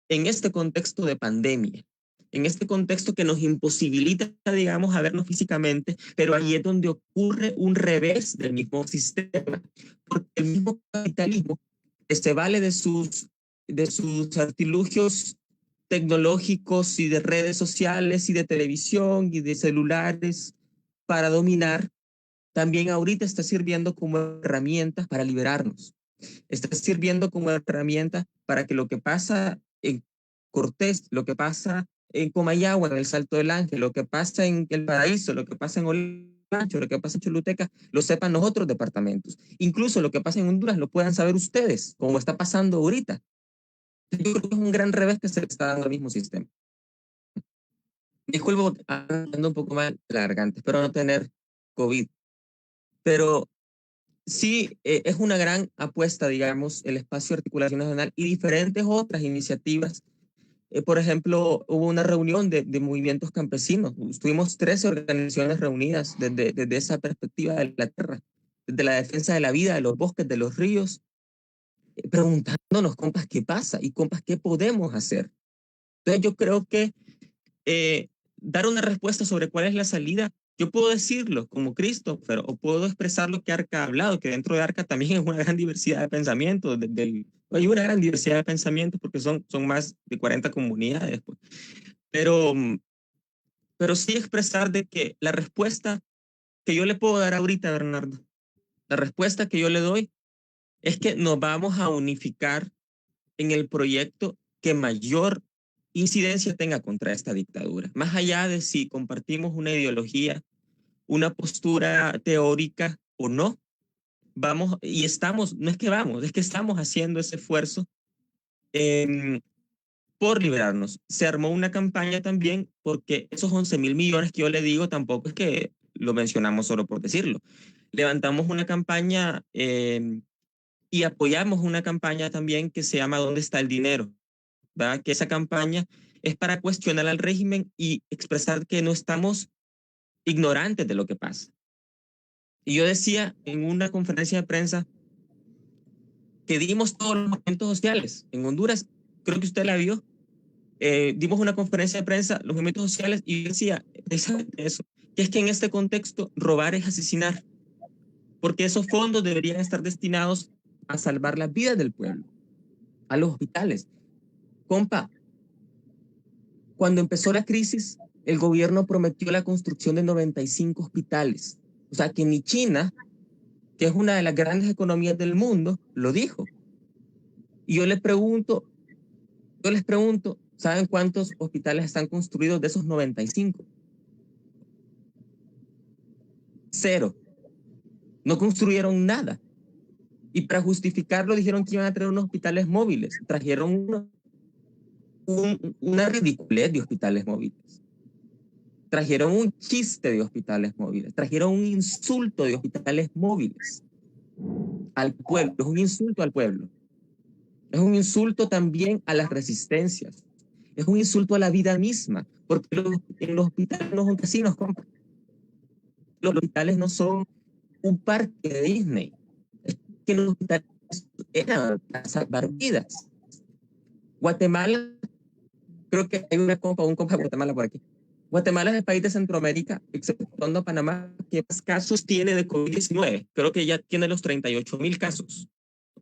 en este contexto de pandemia, en este contexto que nos imposibilita, digamos, a vernos físicamente, pero ahí es donde ocurre un revés del mismo sistema, porque el mismo capitalismo se vale de sus artilugios tecnológicos y de redes sociales y de televisión y de celulares para dominar. También ahorita está sirviendo como herramienta para liberarnos. Está sirviendo como herramienta para que lo que pasa en Cortés, lo que pasa en Comayagua, en el Salto del Ángel, lo que pasa en El Paraíso, lo que pasa en Olancho, lo que pasa en Choluteca, lo sepan los otros departamentos. Incluso lo que pasa en Honduras lo puedan saber ustedes, como está pasando ahorita. Yo creo que es un gran revés que se le está dando al mismo sistema. Disculpo, ando un poco mal la garganta, espero no tener COVID, pero sí, es una gran apuesta, digamos, el espacio de articulación nacional y diferentes otras iniciativas. Por ejemplo, hubo una reunión de movimientos campesinos. Tuvimos 13 organizaciones reunidas desde esa perspectiva de la tierra, desde la defensa de la vida, de los bosques, de los ríos, preguntándonos, compas, ¿qué pasa? Y compas, ¿qué podemos hacer? Entonces yo creo que dar una respuesta sobre cuál es la salida, yo puedo decirlo como Christopher, o puedo expresar lo que Arca ha hablado, que dentro de Arca también es una gran diversidad de pensamientos, hay una gran diversidad de pensamientos porque son más de 40 comunidades, pues. Pero, pero sí expresar de que la respuesta que yo le puedo dar ahorita, Bernardo, la respuesta que yo le doy es que nos vamos a unificar en el proyecto que mayor incidencia tenga contra esta dictadura. Más allá de si compartimos una ideología, una postura teórica o no, vamos y estamos, no es que vamos, es que estamos haciendo ese esfuerzo por liberarnos. Se armó una campaña también porque esos 11.000 millones que yo le digo tampoco es que lo mencionamos solo por decirlo. Levantamos una campaña y apoyamos una campaña también que se llama ¿Dónde está el dinero? ¿Verdad? Que esa campaña es para cuestionar al régimen y expresar que no estamos ignorantes de lo que pasa. Y yo decía en una conferencia de prensa que dimos todos los movimientos sociales. En Honduras, creo que usted la vio, dimos una conferencia de prensa, los movimientos sociales, y yo decía precisamente eso, que es que en este contexto robar es asesinar, porque esos fondos deberían estar destinados a salvar las vidas del pueblo, a los hospitales. Compa, cuando empezó la crisis, el gobierno prometió la construcción de 95 hospitales. O sea, que ni China, que es una de las grandes economías del mundo, lo dijo. Y yo les pregunto, ¿saben cuántos hospitales están construidos de esos 95? Cero. No construyeron nada. Y para justificarlo dijeron que iban a traer unos hospitales móviles. Trajeron una ridiculez de hospitales móviles. Trajeron un chiste de hospitales móviles. Trajeron un insulto de hospitales móviles al pueblo. Es un insulto al pueblo. Es un insulto también a las resistencias. Es un insulto a la vida misma. Porque en los hospitales no son casinos, compa. Los hospitales no son un parque de Disney. Es que los hospitales eran para salvar vidas. Guatemala, creo que hay un compa de Guatemala por aquí. Guatemala es el país de Centroamérica, exceptuando Panamá, que más casos tiene de COVID-19. Creo que ya tiene los 38.000 casos,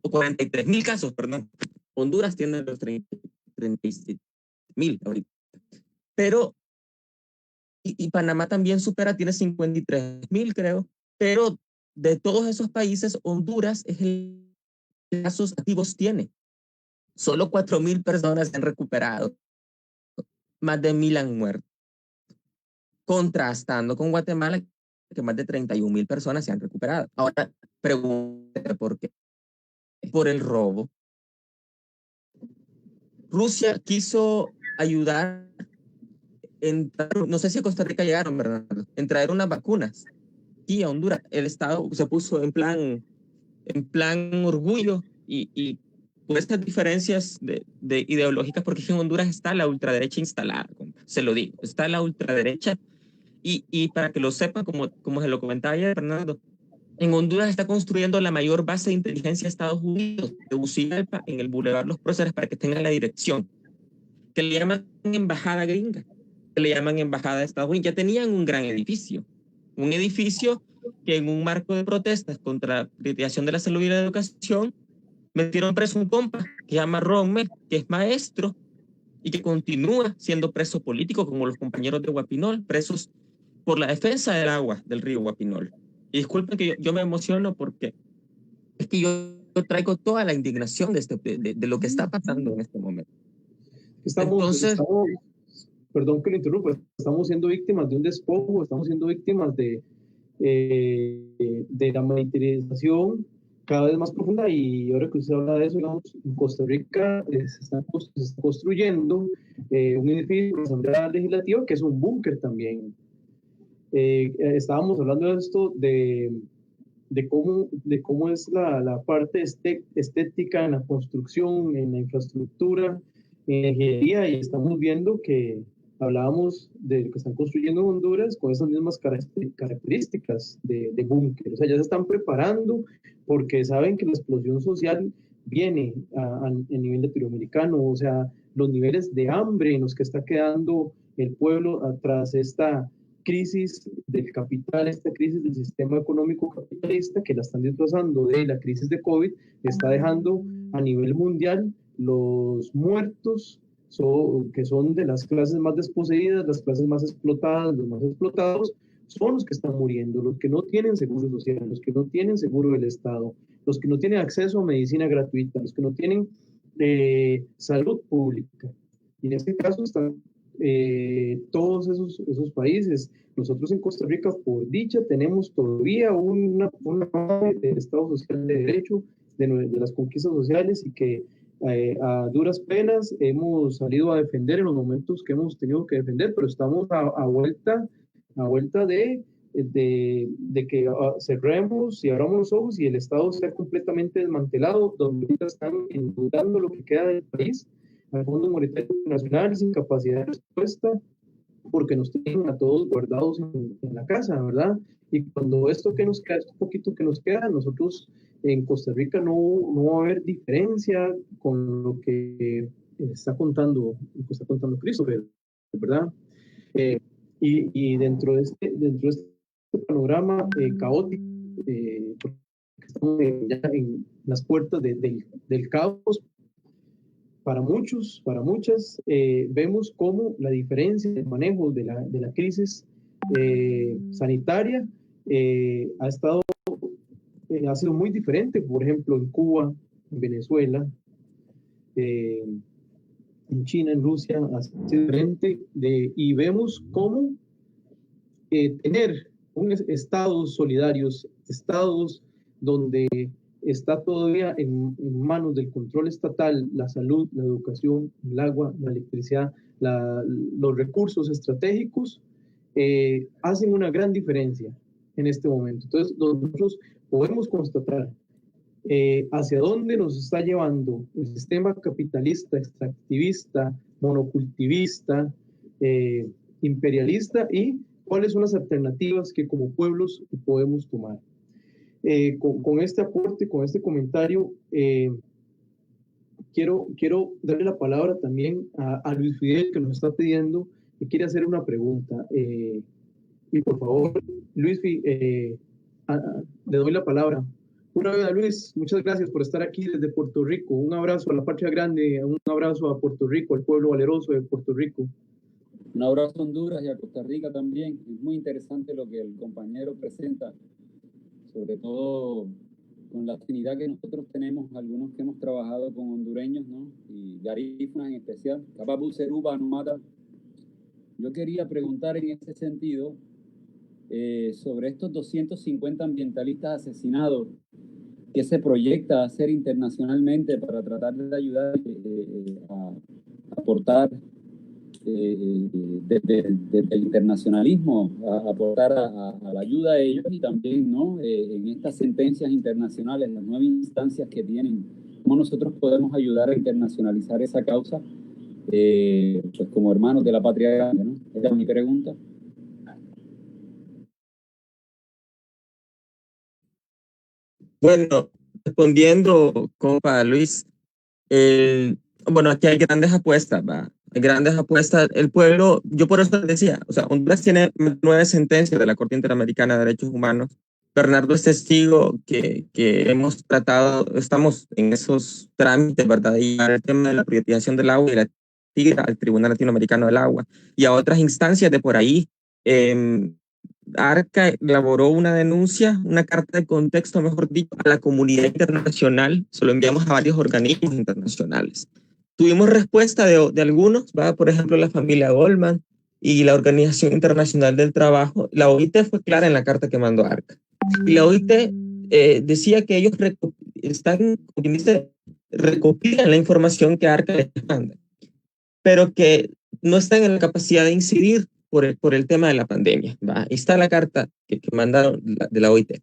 o 43.000 casos, perdón. Honduras tiene los 37.000 ahorita. Pero, y Panamá también supera, tiene 53.000, creo, pero de todos esos países, Honduras es el que casos activos tiene. Solo 4.000 personas se han recuperado. Más de 1.000 han muerto. Contrastando con Guatemala, que más de 31.000 personas se han recuperado. Ahora, pregunte por qué. Por el robo. Rusia quiso ayudar no sé si a Costa Rica llegaron, ¿verdad? En traer unas vacunas. Y a Honduras, el Estado se puso en plan orgullo y por estas diferencias de ideológicas, porque en Honduras está la ultraderecha instalada, se lo digo, está la ultraderecha y para que lo sepan, como se lo comentaba ayer, Fernando, en Honduras está construyendo la mayor base de inteligencia de Estados Unidos, de Tegucigalpa, en el Boulevard Los Próceres, para que tengan la dirección, que le llaman embajada gringa, que le llaman embajada de Estados Unidos. Ya tenían un gran edificio, un edificio que en un marco de protestas contra la privatización de la salud y la educación, metieron preso un compa que se llama Rommel, que es maestro y que continúa siendo preso político, como los compañeros de Guapinol, presos por la defensa del agua del río Guapinol. Y disculpen que yo me emociono porque es que yo traigo toda la indignación de lo que está pasando en este momento. Entonces, perdón que lo interrumpa, estamos siendo víctimas de un despojo, estamos siendo víctimas de la militarización cada vez más profunda, y ahora que usted habla de eso, digamos, en Costa Rica se está construyendo un edificio de Asamblea Legislativa que es un búnker también. Estábamos hablando de esto, de cómo es la parte estética en la construcción, en la infraestructura, en la ingeniería, y estamos viendo que hablábamos de lo que están construyendo en Honduras con esas mismas características de búnker. O sea, ya se están preparando porque saben que la explosión social viene a nivel latinoamericano. O sea, los niveles de hambre en los que está quedando el pueblo tras esta crisis del capital, esta crisis del sistema económico capitalista, que la están disfrazando de la crisis de COVID, está dejando a nivel mundial los muertos, que son de las clases más desposeídas, las clases más explotadas, los más explotados, son los que están muriendo, los que no tienen seguro social, los que no tienen seguro del Estado, los que no tienen acceso a medicina gratuita, los que no tienen salud pública. Y en este caso están todos esos países. Nosotros en Costa Rica, por dicha, tenemos todavía una base del Estado Social de Derecho, de las conquistas sociales, y que a duras penas hemos salido a defender en los momentos que hemos tenido que defender, pero estamos a vuelta de que cerremos y abramos los ojos y el Estado sea completamente desmantelado, donde están endeudando lo que queda del país al Fondo Monetario Internacional sin capacidad de respuesta, porque nos tienen a todos guardados en la casa, ¿verdad? Y cuando esto que nos queda, este poquito que nos queda, nosotros en Costa Rica no va a haber diferencia con lo que está contando Christopher, ¿verdad? Y dentro de este panorama caótico, porque estamos ya en las puertas del caos, para muchos, para muchas, vemos cómo la diferencia de manejo de la crisis sanitaria ha sido muy diferente. Por ejemplo, en Cuba, en Venezuela, en China, en Rusia, ha sido diferente. Y vemos cómo tener estados solidarios, estados donde está todavía en manos del control estatal la salud, la educación, el agua, la electricidad, los recursos estratégicos, hacen una gran diferencia en este momento. Entonces, nosotros podemos constatar hacia dónde nos está llevando el sistema capitalista, extractivista, monocultivista, imperialista, y cuáles son las alternativas que como pueblos podemos tomar. Con este aporte, con este comentario, quiero darle la palabra también a Luis Fidel, que nos está pidiendo, que quiere hacer una pregunta. Y por favor, Luis, le doy la palabra. Una vez a Luis, muchas gracias por estar aquí desde Puerto Rico. Un abrazo a la patria grande, un abrazo a Puerto Rico, al pueblo valeroso de Puerto Rico. Un abrazo a Honduras y a Costa Rica también. Es muy interesante lo que el compañero presenta sobre todo con la afinidad que nosotros tenemos, algunos que hemos trabajado con hondureños, ¿no? Y garífunas en especial, Capapu Seruba Numata. Yo quería preguntar en ese sentido sobre estos 250 ambientalistas asesinados que se proyecta hacer internacionalmente para tratar de ayudar a aportar desde el internacionalismo, a aportar a la ayuda de ellos y también, ¿no? En estas sentencias internacionales, las 9 instancias que tienen, cómo nosotros podemos ayudar a internacionalizar esa causa, pues como hermanos de la patria grande, ¿no? Esa es mi pregunta. Bueno, respondiendo, compa Luis, bueno, aquí hay grandes apuestas, ¿va? Hay grandes apuestas. El pueblo, yo por eso decía, o sea, Honduras tiene 9 sentencias de la Corte Interamericana de Derechos Humanos. Bernardo es testigo que hemos tratado, estamos en esos trámites, ¿verdad? Y el tema de la privatización del agua y la tira al Tribunal Latinoamericano del Agua y a otras instancias de por ahí. ARCA elaboró una denuncia, una carta de contexto, mejor dicho, a la comunidad internacional. Se lo enviamos a varios organismos internacionales. Tuvimos respuesta de algunos, ¿va? Por ejemplo, la familia Goldman y la Organización Internacional del Trabajo. La OIT fue clara en la carta que mandó ARCA. Y la OIT decía que ellos están, como dice, recopilan la información que ARCA les manda, pero que no están en la capacidad de incidir por el tema de la pandemia. ¿Va? Ahí está la carta que mandaron de la OIT.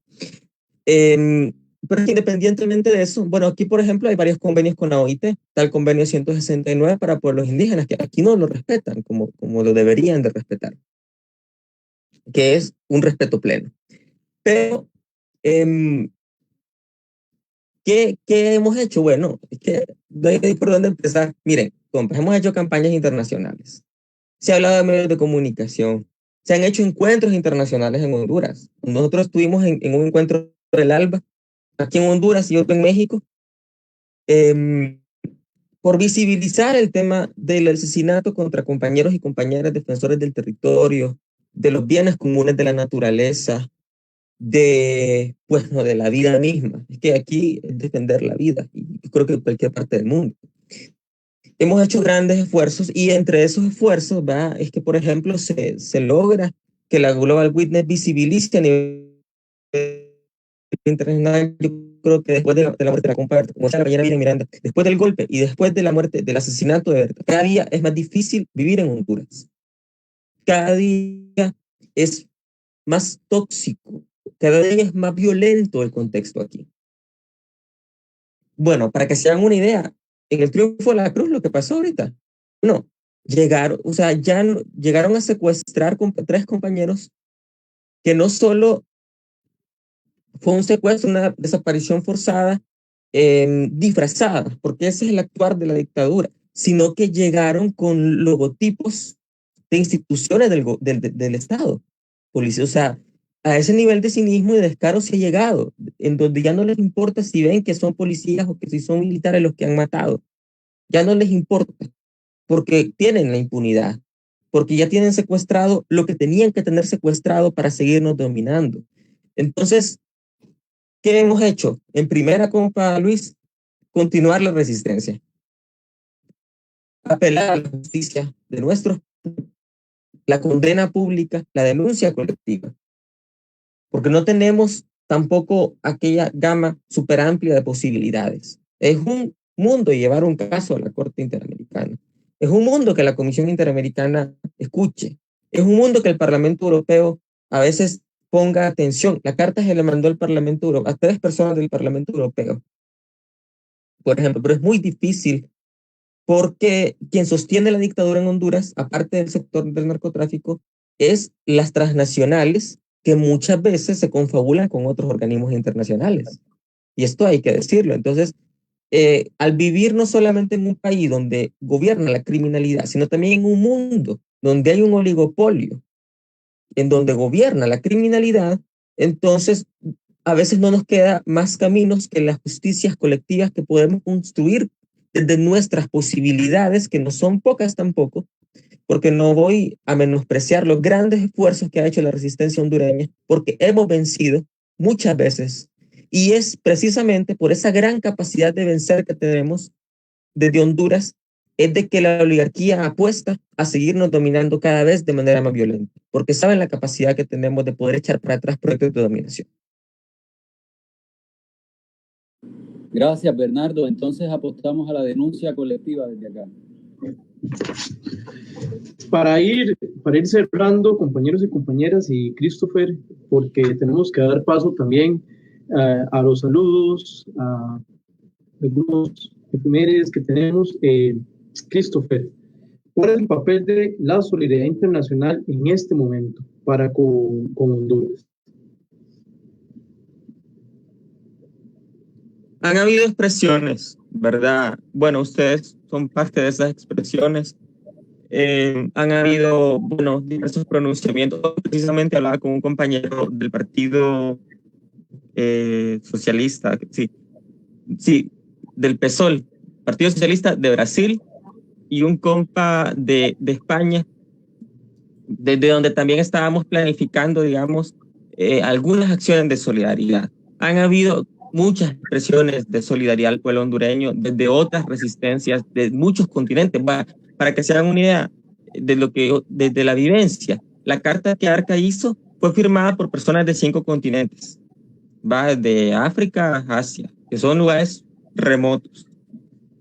Pero independientemente de eso, bueno, aquí por ejemplo hay varios convenios con la OIT, está el convenio 169 para pueblos indígenas, que aquí no lo respetan como lo deberían de respetar, que es un respeto pleno. Pero, ¿qué hemos hecho? Bueno, es que no hay por dónde empezar. Miren, compas, hemos hecho campañas internacionales. Se ha hablado de medios de comunicación. Se han hecho encuentros internacionales en Honduras. Nosotros estuvimos en un encuentro del ALBA, aquí en Honduras y otro en México, por visibilizar el tema del asesinato contra compañeros y compañeras defensores del territorio, de los bienes comunes de la naturaleza, pues, no, de la vida misma. Es que aquí es defender la vida, y creo que en cualquier parte del mundo. Hemos hecho grandes esfuerzos y entre esos esfuerzos, ¿va? Es que, por ejemplo, se logra que la Global Witness visibilice a nivel internacional. Yo creo que después de la muerte de la compa, como decía la compañera Miriam Miranda, después del golpe y después de la muerte, del asesinato de Berta, cada día es más difícil vivir en Honduras. Cada día es más tóxico, cada día es más violento el contexto aquí. Bueno, para que se hagan una idea, en el Triunfo de la Cruz, lo que pasó ahorita, no, llegaron, o sea, llegaron a secuestrar 3 compañeros que no solo fue un secuestro, una desaparición forzada, disfrazada, porque ese es el actuar de la dictadura, sino que llegaron con logotipos de instituciones del Estado, policía, o sea, a ese nivel de cinismo y de descaro se ha llegado, en donde ya no les importa si ven que son policías o que si son militares los que han matado, ya no les importa, porque tienen la impunidad, porque ya tienen secuestrado lo que tenían que tener secuestrado para seguirnos dominando. Entonces, ¿qué hemos hecho? En primera, compa Luis, continuar la resistencia, apelar a la justicia de nuestros, la condena pública, la denuncia colectiva, porque no tenemos tampoco aquella gama súper amplia de posibilidades. Es un mundo llevar un caso a la Corte Interamericana. Es un mundo que la Comisión Interamericana escuche. Es un mundo que el Parlamento Europeo a veces ponga atención. La carta se le mandó al Parlamento Europeo, a 3 personas del Parlamento Europeo, por ejemplo, pero es muy difícil porque quien sostiene la dictadura en Honduras, aparte del sector del narcotráfico, es las transnacionales que muchas veces se confabulan con otros organismos internacionales. Y esto hay que decirlo. Entonces, al vivir no solamente en un país donde gobierna la criminalidad, sino también en un mundo donde hay un oligopolio, en donde gobierna la criminalidad, entonces a veces no nos queda más caminos que las justicias colectivas que podemos construir desde nuestras posibilidades, que no son pocas tampoco, porque no voy a menospreciar los grandes esfuerzos que ha hecho la resistencia hondureña, porque hemos vencido, muchas veces. Y es precisamente por esa gran capacidad de vencer que tenemos desde Honduras, es de que la oligarquía apuesta a seguirnos dominando cada vez de manera más violenta, porque saben la capacidad que tenemos de poder echar para atrás proyectos de dominación. Gracias, Bernardo. Entonces apostamos a la denuncia colectiva desde acá. Para ir cerrando, compañeros y compañeras, y Christopher, porque tenemos que dar paso también a los saludos, a algunos efemérides que tenemos. Christopher, ¿cuál es el papel de la solidaridad internacional en este momento para con Honduras? Han habido expresiones, ¿verdad? Bueno, ustedes son parte de esas expresiones. Han habido, bueno, diversos pronunciamientos. Precisamente hablaba con un compañero del Partido Socialista, sí, del PSOL, Partido Socialista de Brasil, y un compa de España, desde donde también estábamos planificando, digamos, algunas acciones de solidaridad. Han habido muchas expresiones de solidaridad al pueblo hondureño desde otras resistencias de muchos continentes. Para que se hagan una idea de lo que desde la vivencia, la carta que Arca hizo fue firmada por personas de 5 continentes, va de África a Asia, que son lugares remotos,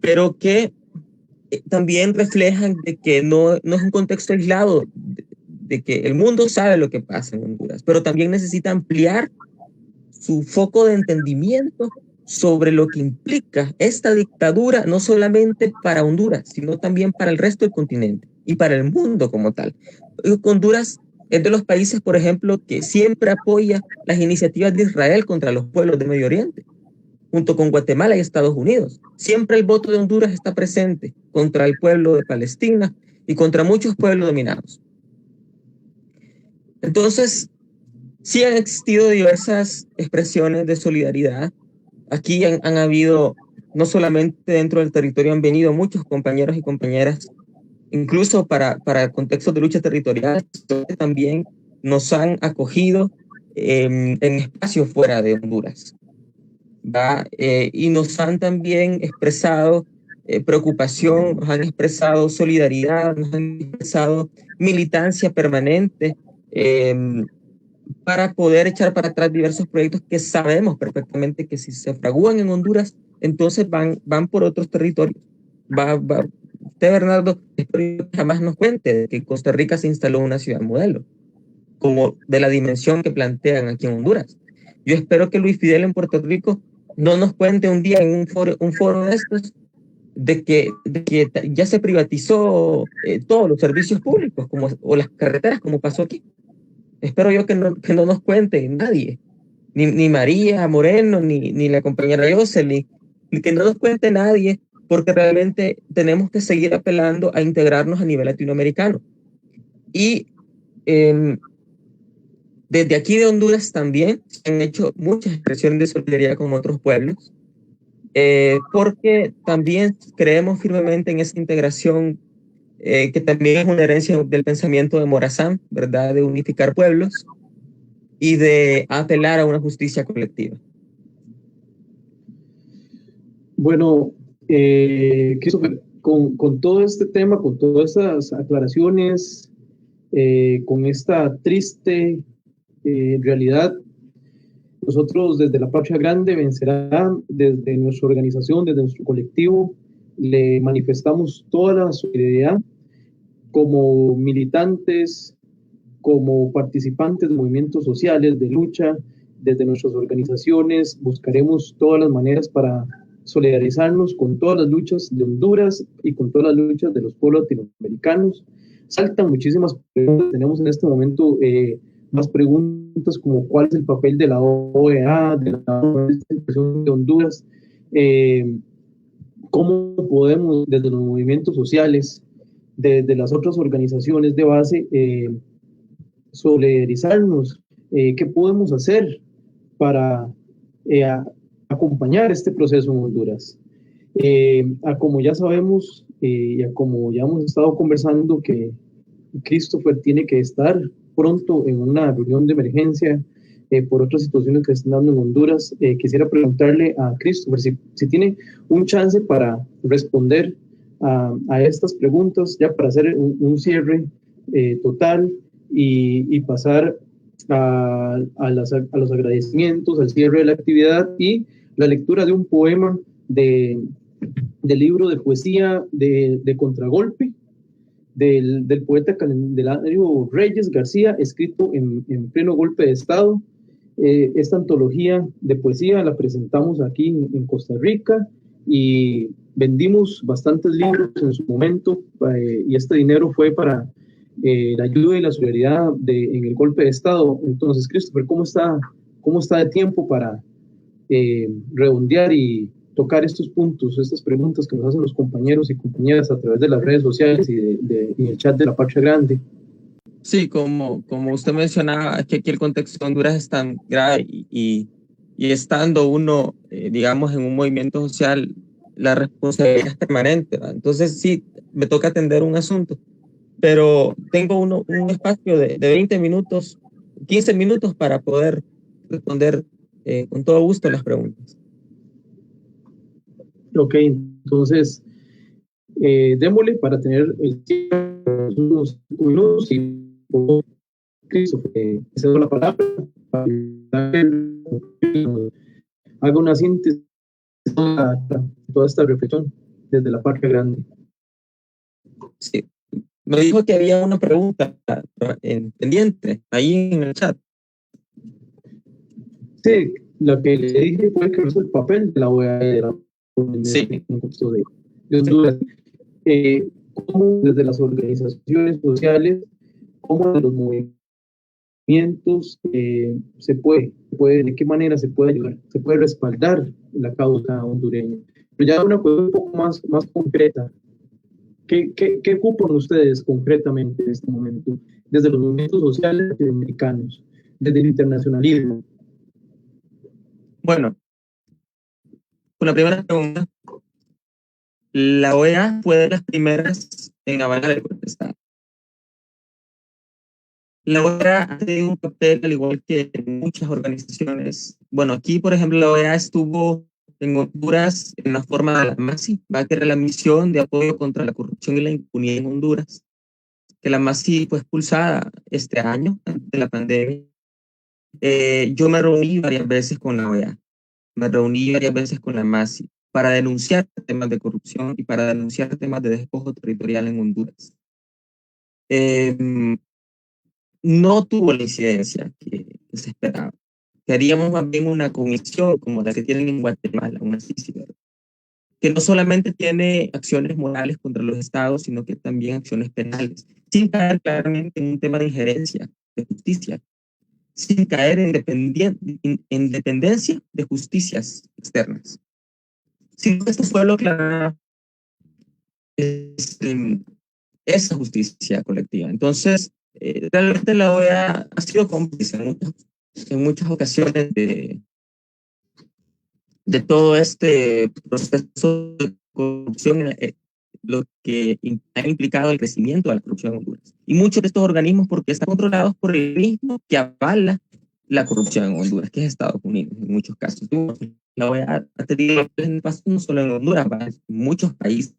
pero que también reflejan de que no es un contexto aislado, de que el mundo sabe lo que pasa en Honduras, pero también necesita ampliar su foco de entendimiento sobre lo que implica esta dictadura, no solamente para Honduras, sino también para el resto del continente y para el mundo como tal. Honduras es de los países, por ejemplo, que siempre apoya las iniciativas de Israel contra los pueblos de Medio Oriente, junto con Guatemala y Estados Unidos. Siempre el voto de Honduras está presente contra el pueblo de Palestina y contra muchos pueblos dominados. Entonces, sí han existido diversas expresiones de solidaridad. Aquí han habido, no solamente dentro del territorio, han venido muchos compañeros y compañeras, incluso para contextos de lucha territorial, también nos han acogido en espacios fuera de Honduras. Y nos han también expresado preocupación, nos han expresado solidaridad, nos han expresado militancia permanente, para poder echar para atrás diversos proyectos que sabemos perfectamente que si se fragúan en Honduras, entonces van por otros territorios. Usted, Bernardo, espero que jamás nos cuente de que Costa Rica se instaló una ciudad modelo, como de la dimensión que plantean aquí en Honduras. Yo espero que Luis Fidel en Puerto Rico no nos cuente un día en un foro de estos de que ya se privatizó todos los servicios públicos o las carreteras, como pasó aquí. Espero yo que no nos cuente nadie, ni María Moreno, ni la compañera Jocelyn, ni que no nos cuente nadie, porque realmente tenemos que seguir apelando a integrarnos a nivel latinoamericano. Y desde aquí de Honduras también se han hecho muchas expresiones de solidaridad con otros pueblos, porque también creemos firmemente en esa integración, que también es una herencia del pensamiento de Morazán, ¿verdad? De unificar pueblos y de apelar a una justicia colectiva. Bueno, Christopher, con todo este tema, con todas estas aclaraciones, con esta triste realidad, nosotros desde la Patria Grande Vencerá, desde nuestra organización, desde nuestro colectivo, le manifestamos toda la solidaridad como militantes, como participantes de movimientos sociales, de lucha, desde nuestras organizaciones, buscaremos todas las maneras para solidarizarnos con todas las luchas de Honduras y con todas las luchas de los pueblos latinoamericanos. Saltan muchísimas preguntas, tenemos en este momento más preguntas como cuál es el papel de la OEA, de la Organización de Honduras, cómo podemos desde los movimientos sociales, desde las otras organizaciones de base, solidarizarnos, qué podemos hacer para acompañar este proceso en Honduras. Como ya sabemos y como ya hemos estado conversando, que Christopher tiene que estar pronto en una reunión de emergencia por otras situaciones que se están dando en Honduras. Quisiera preguntarle a Christopher si tiene un chance para responder a estas preguntas, ya para hacer un cierre total y pasar a los agradecimientos, al cierre de la actividad y la lectura de un poema del libro de poesía de Contragolpe, del poeta Candelario Reyes García, escrito en pleno golpe de Estado. Esta antología de poesía la presentamos aquí en Costa Rica y vendimos bastantes libros en su momento, y este dinero fue para la ayuda y la solidaridad en el golpe de Estado. Entonces, Christopher, ¿cómo está de tiempo para redondear y tocar estos puntos, estas preguntas que nos hacen los compañeros y compañeras a través de las redes sociales y en el chat de la Patria Grande? Sí, como usted mencionaba, que aquí el contexto de Honduras es tan grave y estando uno, digamos, en un movimiento social, la responsabilidad es permanente, ¿verdad? Entonces sí, me toca atender un asunto, pero tengo un espacio de 20 minutos, 15 minutos para poder responder con todo gusto las preguntas. Ok, entonces démosle para tener unos 5 minutos y Christopher, cedo la palabra para que haga una síntesis de toda esta reflexión desde la Patria Grande. Sí, me dijo que había una pregunta pendiente ahí en el chat. Sí, lo que le dije fue que es el papel de la OEA y de la Sí. en contexto de Honduras. Cómo desde las organizaciones sociales, cómo de los movimientos se puede, de qué manera se puede ayudar, se puede respaldar la causa hondureña. Pero ya una cuestión un poco más concreta. ¿Qué ocupan ustedes concretamente en este momento? Desde los movimientos sociales latinoamericanos, desde el internacionalismo. Bueno, con la primera pregunta, la OEA fue de las primeras en avalar el golpe de Estado. La OEA ha tenido un papel, al igual que muchas organizaciones. Bueno, aquí, por ejemplo, la OEA estuvo en Honduras en la forma de la MASI, que era la misión de apoyo contra la corrupción y la impunidad en Honduras, que la MASI fue expulsada este año, antes de la pandemia. Yo me reuní varias veces con la OEA, me reuní varias veces con la MASI para denunciar temas de corrupción y para denunciar temas de despojo territorial en Honduras. No tuvo la incidencia que se esperaba. Queríamos más bien una comisión como la que tienen en Guatemala, una CICI, que no solamente tiene acciones morales contra los estados, sino que también acciones penales, sin caer claramente en un tema de injerencia, de justicia, sin caer en dependencia de justicias externas. Si esto fue lo claro, esa justicia colectiva. Entonces, realmente la OEA ha sido cómplice en muchas ocasiones de todo este proceso de corrupción, lo que ha implicado el crecimiento de la corrupción en Honduras. Y muchos de estos organismos, porque están controlados por el mismo que avala la corrupción en Honduras, que es Estados Unidos, en muchos casos. La OEA ha tenido no solo en Honduras, en muchos países.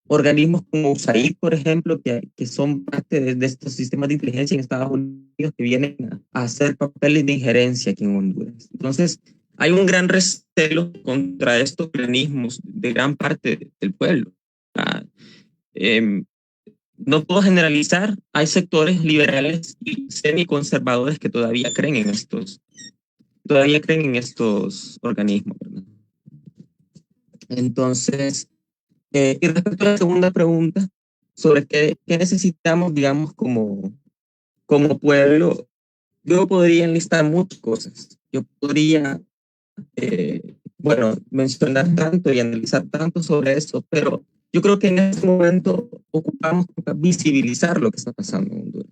Organismos como USAID, por ejemplo, que son parte de estos sistemas de inteligencia en Estados Unidos que vienen a hacer papeles de injerencia aquí en Honduras. Entonces, hay un gran recelo contra estos organismos de gran parte del pueblo. No puedo generalizar, hay sectores liberales y semiconservadores que todavía creen en estos organismos, ¿verdad? Entonces, y respecto a la segunda pregunta, sobre qué necesitamos, digamos, como pueblo, yo podría enlistar muchas cosas. Yo podría, mencionar tanto y analizar tanto sobre eso, pero yo creo que en este momento ocupamos visibilizar lo que está pasando en Honduras.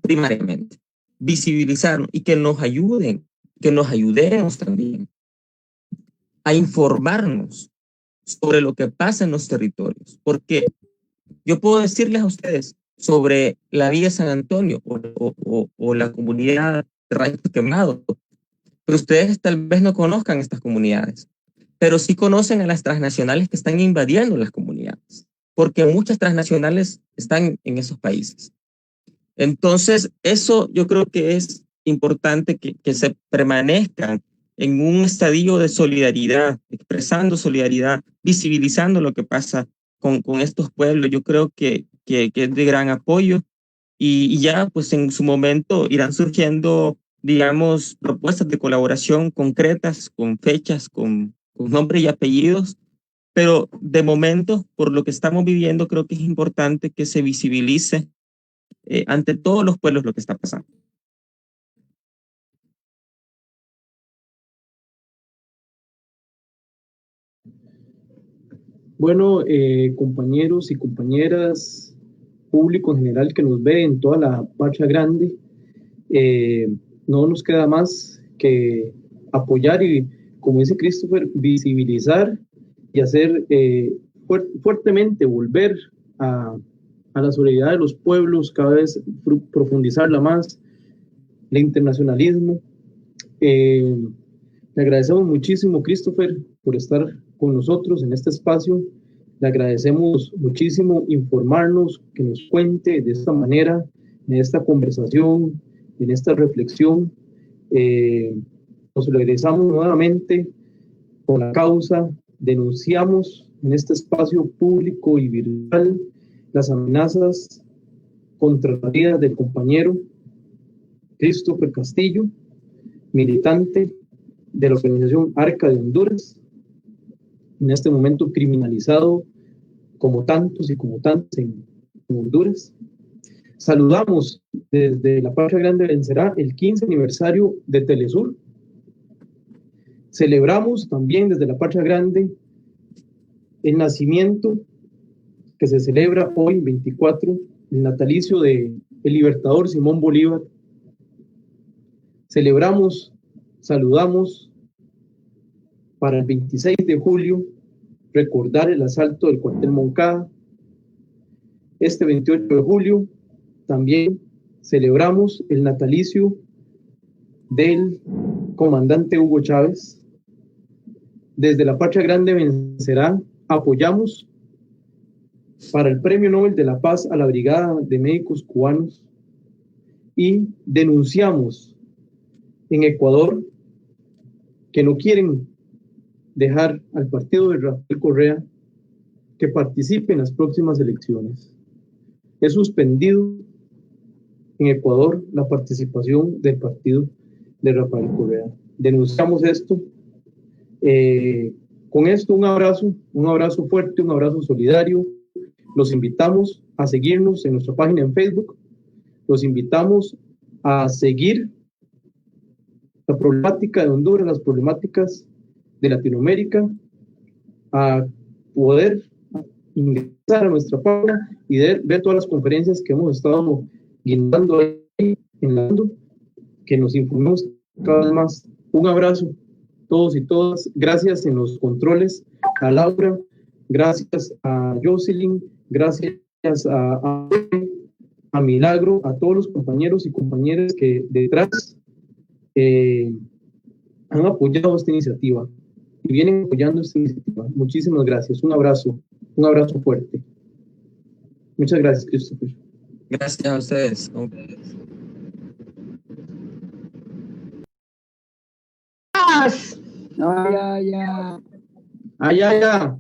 Primariamente, visibilizarlo y que nos ayudemos también a informarnos sobre lo que pasa en los territorios. Porque yo puedo decirles a ustedes, sobre la Villa San Antonio o la comunidad de Rancho Quemado. Pero ustedes tal vez no conozcan estas comunidades, pero sí conocen a las transnacionales que están invadiendo las comunidades, porque muchas transnacionales están en esos países. Entonces, eso yo creo que es importante que se permanezcan en un estadio de solidaridad, expresando solidaridad, visibilizando lo que pasa con estos pueblos. Yo creo que es de gran apoyo y ya pues en su momento irán surgiendo, digamos, propuestas de colaboración concretas, con fechas, con nombres y apellidos, pero de momento, por lo que estamos viviendo, creo que es importante que se visibilice ante todos los pueblos lo que está pasando. Bueno, compañeros y compañeras, público en general que nos ve en toda la Patria Grande, no nos queda más que apoyar y, como dice Christopher, visibilizar y hacer fuertemente volver a la solidaridad de los pueblos, cada vez profundizarla más, el internacionalismo. Le agradecemos muchísimo, Christopher, por estar con nosotros en este espacio. Le agradecemos muchísimo informarnos, que nos cuente de esta manera, en esta conversación, en esta reflexión. Nos solidarizamos nuevamente con la causa, denunciamos en este espacio público y virtual las amenazas contra la vida del compañero Christopher Castillo, militante de la organización Arca de Honduras, en este momento criminalizado como tantos y como tantos en Honduras. Saludamos desde la Patria Grande Vencerá el 15 aniversario de Telesur. Celebramos también desde la Patria Grande el nacimiento que se celebra hoy, 24, el natalicio del libertador Simón Bolívar. Celebramos, saludamos para el 26 de julio recordar el asalto del cuartel Moncada. Este 28 de julio también celebramos el natalicio del comandante Hugo Chávez. Desde la Patria Grande Vencerá apoyamos para el Premio Nobel de la Paz a la Brigada de Médicos Cubanos y denunciamos en Ecuador que no quieren dejar al partido de Rafael Correa que participe en las próximas elecciones. Es suspendido en Ecuador la participación del partido de Rafael Correa. Denunciamos esto. Con esto un abrazo fuerte, un abrazo solidario. Los invitamos a seguirnos en nuestra página en Facebook. Los invitamos a seguir la problemática de Honduras, las problemáticas de Latinoamérica, a poder ingresar a nuestra página y ver todas las conferencias que hemos estado guindando ahí en la mundo, que nos informemos cada vez más. Un abrazo todos y todas. Gracias en los controles a Laura, gracias a Jocelyn, gracias a Milagro, a todos los compañeros y compañeras que detrás han apoyado esta iniciativa y vienen apoyando esta iniciativa. Muchísimas gracias. Un abrazo fuerte. Muchas gracias, Christopher. Gracias a ustedes. No, ya. Ya.